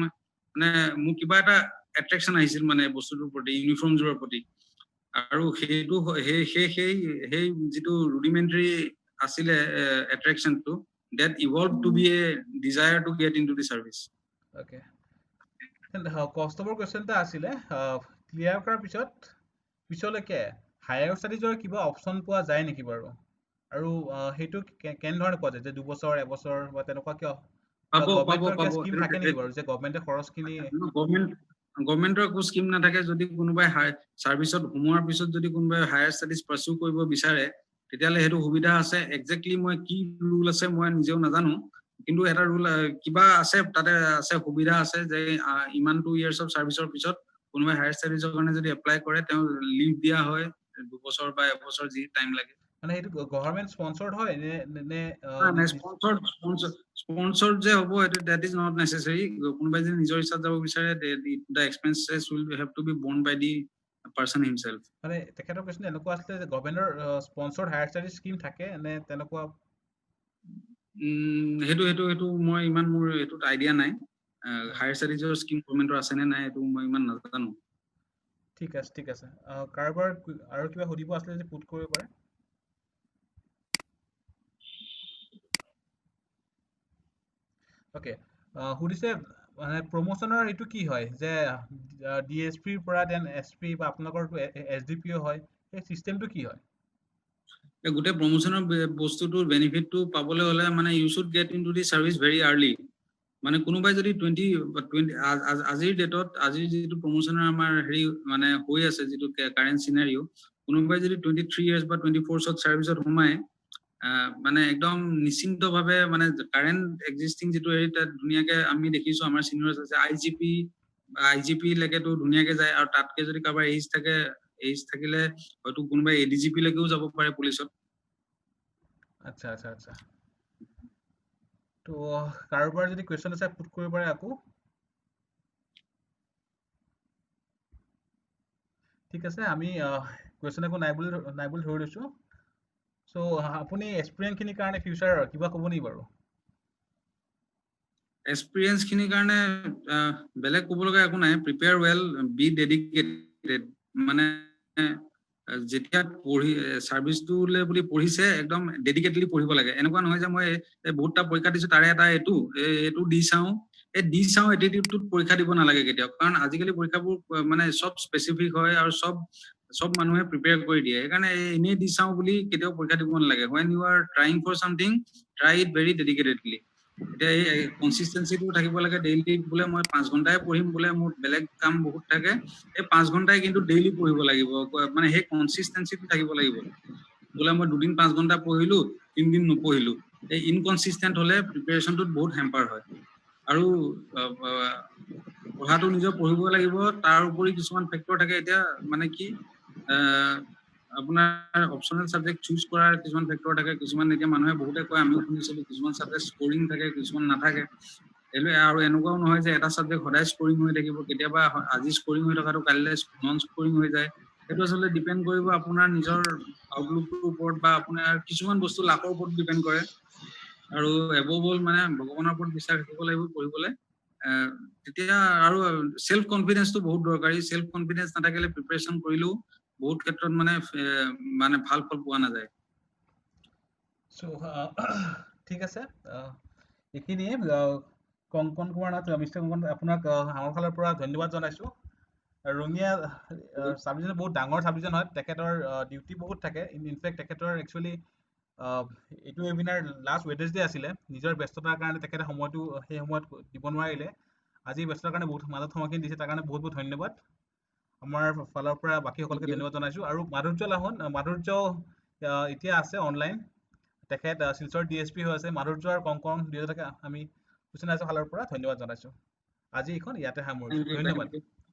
মানে মোক কিবা এটা এট্ৰাকচন আহিছিল মানে বস্তুটোৰ প্ৰতি ইউনিফৰ্মজৰ প্ৰতি আৰু হেতু সেই যেটো রুডিমেন্টারি আসিলে attraction two that evolved to be a desire to get into the service okay customer কোৱেশ্চনটা আছিলে ক্লিয়াৰ কৰাৰ পিছলৈকে হায়াৰ ষ্টাডিজৰ কিবা অপচন পোৱা যায় নেকি বাৰু আৰু হেতু কেন ধৰণে পোৱা যায় যে 2 বছৰ 1 বছৰ বা তেনেকুৱা কিয় গভৰ্ণমেণ্টৰ স্কিম থাকে নেকি বাৰু যে গভৰ্ণমেণ্টে খৰচখিনি গভৰ্ণমেণ্টৰ একো স্কিম নাথাকে যদি কোনোবাই সাৰ্ভিসত সোমোৱাৰ পিছত যদি কোনোবাই হায়াৰ ষ্টাডিজ পাৰসু কৰিব বিচাৰে তেতিয়ালে হেতু সুবিধা আছে এক্স্যাক্টলি মই কি রুল আছে মই নিজেও নাজানো কিন্তু এটা রুল কিবা আছে তাতে আছে সুবিধা আছে যে ইমান 2 ইয়ার্স অফ সাৰ্ভিসৰ পিছত কোনোবা হায়াৰ স্টাডিজৰ কাৰণে যদি এপ্লাই কৰে তেওঁ লিভ দিয়া হয় 2 বছৰ বা 1 বছৰ যি টাইম লাগে মানে এইটো গভৰ্ণমেন্ট স্পন্সৰ্ড হয় নে স্পন্সৰ্ড যে হ'ব এটা দ্যাট ইজ নট নেসেসাৰি কোনোবাই যদি নিজৰ ইচ্ছাত যাব বিচাৰে the expenses will have to be borne by the person himself মানে তেখেতৰ কোৱেশ্চন এনেকুৱা আছিলে যে গভৰ্ণমেন্টৰ স্পন্সৰ্ড হায়াৰ ষ্টাডি স্কিম থাকে নে তেনেকুৱা হেতু মই ইমান মোৰ এটো আইডিয়া নাই হায়াৰ স্টাডিজৰ স্কিম গভৰ্ণমেন্টৰ আছে নে নাই এটো মই ইমান নাজানো ঠিক আছে কাৰোবাৰ আৰু কিবা সুধিব আছিলে যে পুট কৰিব পাৰে ওকে সুধিছে মানে প্ৰমোশনৰ এটো কি হয় যে ডিএসপি ৰ পৰা দেন এসপি বা আপোনালোকৰ এসডিপিও হয় এই সিস্টেমটো কি হয় গোটে প্ৰমোশনৰ বস্তুটোৰ বেনিফিটটো পাবলৈ হলে মানে you should get into the service very early মানে কোনোবাই যদি 20 আজিৰ ডেটত আজিৰ যেটো প্ৰমোশনৰ আমাৰ হেৰি মানে হৈ আছে যেটো কাৰেন্ট সিনাৰিও কোনোবাই যদি 23 ইয়াৰ্স বা 24 সত সাৰ্ভিসত সোমায় মানে একদম নিশ্চিন্তভাৱে মানে কাৰেন্ট এক্সিস্টিং যেটো হেৰি তাত ধুনিয়াকে আমি দেখিছো আমাৰ সিনিয়ৰস আছে আইজিপি লেকেটো ধুনিয়াকে যায় আৰু তাতকে যদি কাবাৰ এইজ থাকিলে হয়তো কোনোবাই এডিজিপি লেকেও যাব পাৰে পুলিচত আচ্ছা তো কাৰোবাৰ যদি কোৱেশ্চন আছে পুট কৰিব পাৰে আকৌ ঠিক আছে আমি কোৱেশ্চন একো নাই বুলি ধৰি লৈছো সো আপুনি এক্সপেৰিয়েন্স খিনিৰ কাৰণে ফিউচাৰ কিবা ক'ব নি বাৰু এক্সপেৰিয়েন্স খিনিৰ কাৰণে বেলেগ ক'ব লগা একো নাই প্ৰিপেয়াৰ ৱেল বি ডেডিকেটেড মানে যেতিয়া পঢ়ি সাৰ্ভিসটোলে বুলি পঢ়িছে একদম ডেডিকেটলি পঢ়িব লাগে এনেকুৱা নহয় যে মই বহুতটা পৰীক্ষা দিছো তাৰে এটা এটো দি চাও এটিটিউডটোত পৰীক্ষা দিব নালাগে কেতিয়াও কাৰণ আজিকালি পৰীক্ষাবোৰ মানে সব স্পেসিফিক হয় আৰু সব মানুহে প্ৰিপেয়াৰ কৰি দিয়ে সেইকাৰণে এনে দি চাও বুলি কেতিয়াও পৰীক্ষা দিব নালাগে when you are trying for something try it very dedicatedly এটা এই কনসিস্টেন্সিটো থাকিব লাগে ডেইলি বোলে মই 5 ঘন্টাই পঢ়িম বোলে মোৰ বেলেগ কাম বহুত থাকে এই 5 ঘন্টাই কিন্তু ডেইলি পঢ়িব লাগিব মানে সেই কনসিস্টেন্সিটো থাকিব লাগিব বোলে মই দুদিন 5 ঘন্টা পঢ়িলো 3 দিন নপঢ়িলো এই ইনকনসিস্টেন্ট হলে প্ৰিপাৰেচনটোত বহুত হেম্পাৰ হয় আৰু পঢ়াটো নিজৰ পঢ়িব লাগিব তাৰ উপৰি কিছুমান ফেক্টৰ থাকে এতিয়া মানে কি আপোনাৰ অপচনেল সাবজেক্ট চুজ কৰাৰ কিছুমান ফেক্টৰ থাকে কিছুমান এতিয়া মানুহে বহুতে কয় আমিও শুনিছিলো কিছুমান সাবজেক্ট স্কোৰিং থাকে কিছুমান নাথাকে আৰু এনেকুৱাও নহয় যে এটা সাবজেক্ট সদায় স্কোৰিং হৈ থাকিব কেতিয়াবা আজি স্কোৰিং হৈ থকাটো কাইলৈ নন স্কোৰিং হৈ যায় এটো আসলে ডিপেন্ড কৰিব আপোনাৰ নিজৰ আউটলুকটোৰ ওপৰত বা আপোনাৰ কিছুমান বস্তু লাকৰ ওপৰত ডিপেন্ড কৰে আৰু এবভ অল মানে ভগৱানৰ ওপৰত বিশ্বাস ৰাখিব লাগিব পঢ়িবলৈ তেতিয়া আৰু সেলফ কনফিডেন্সটো বহুত দৰকাৰী সেলফ কনফিডেন্স নাথাকিলে প্ৰিপাৰেচন কৰিলেও বহুত ক্ষেত্ৰত মানে ভাল ফল পোৱা নাযায় সো ঠিক আছে এইখিনিয়ে কংকন কুমাৰ নাথ মিষ্টাৰ কংকন আপোনাক আমাৰ ফালৰ পৰা ধন্যবাদ জনাইছো ৰঙিয়া সাবডিভিজন বহুত ডাঙৰ সাবডিভিজন হয় তেখেতৰ ডিউটি বহুত থাকে ইনফেক্ট তেখেতৰ একচুয়ালি এইটো ৱেবিনাৰ লাষ্ট ৱেডনেছডে আছিলে নিজৰ ব্যস্ততাৰ কাৰণে তেখেতে সময়টো সেই সময়ত দিব নোৱাৰিলে আজি ব্যস্ততাৰ কাৰণে বহুত মাজত সময়খিনি দিছে তাৰ কাৰণে বহুত ধন্যবাদ আমাৰ ফালৰ পৰা বাকি সকলকে ধন্যবাদ জনাইছো আৰু মাধুৰ্য লাহন মাধুৰ্য এতিয়া আছে অনলাইন তেখেত শিলচৰ ডিএসপি হৈ আছে মাধুৰ্য আৰু কংকন দুয়োটাকে আমি কুচনাইছো ফালৰ পৰা ধন্যবাদ জনাইছো আজি এখন ইয়াতে সামৰিছো ধন্যবাদ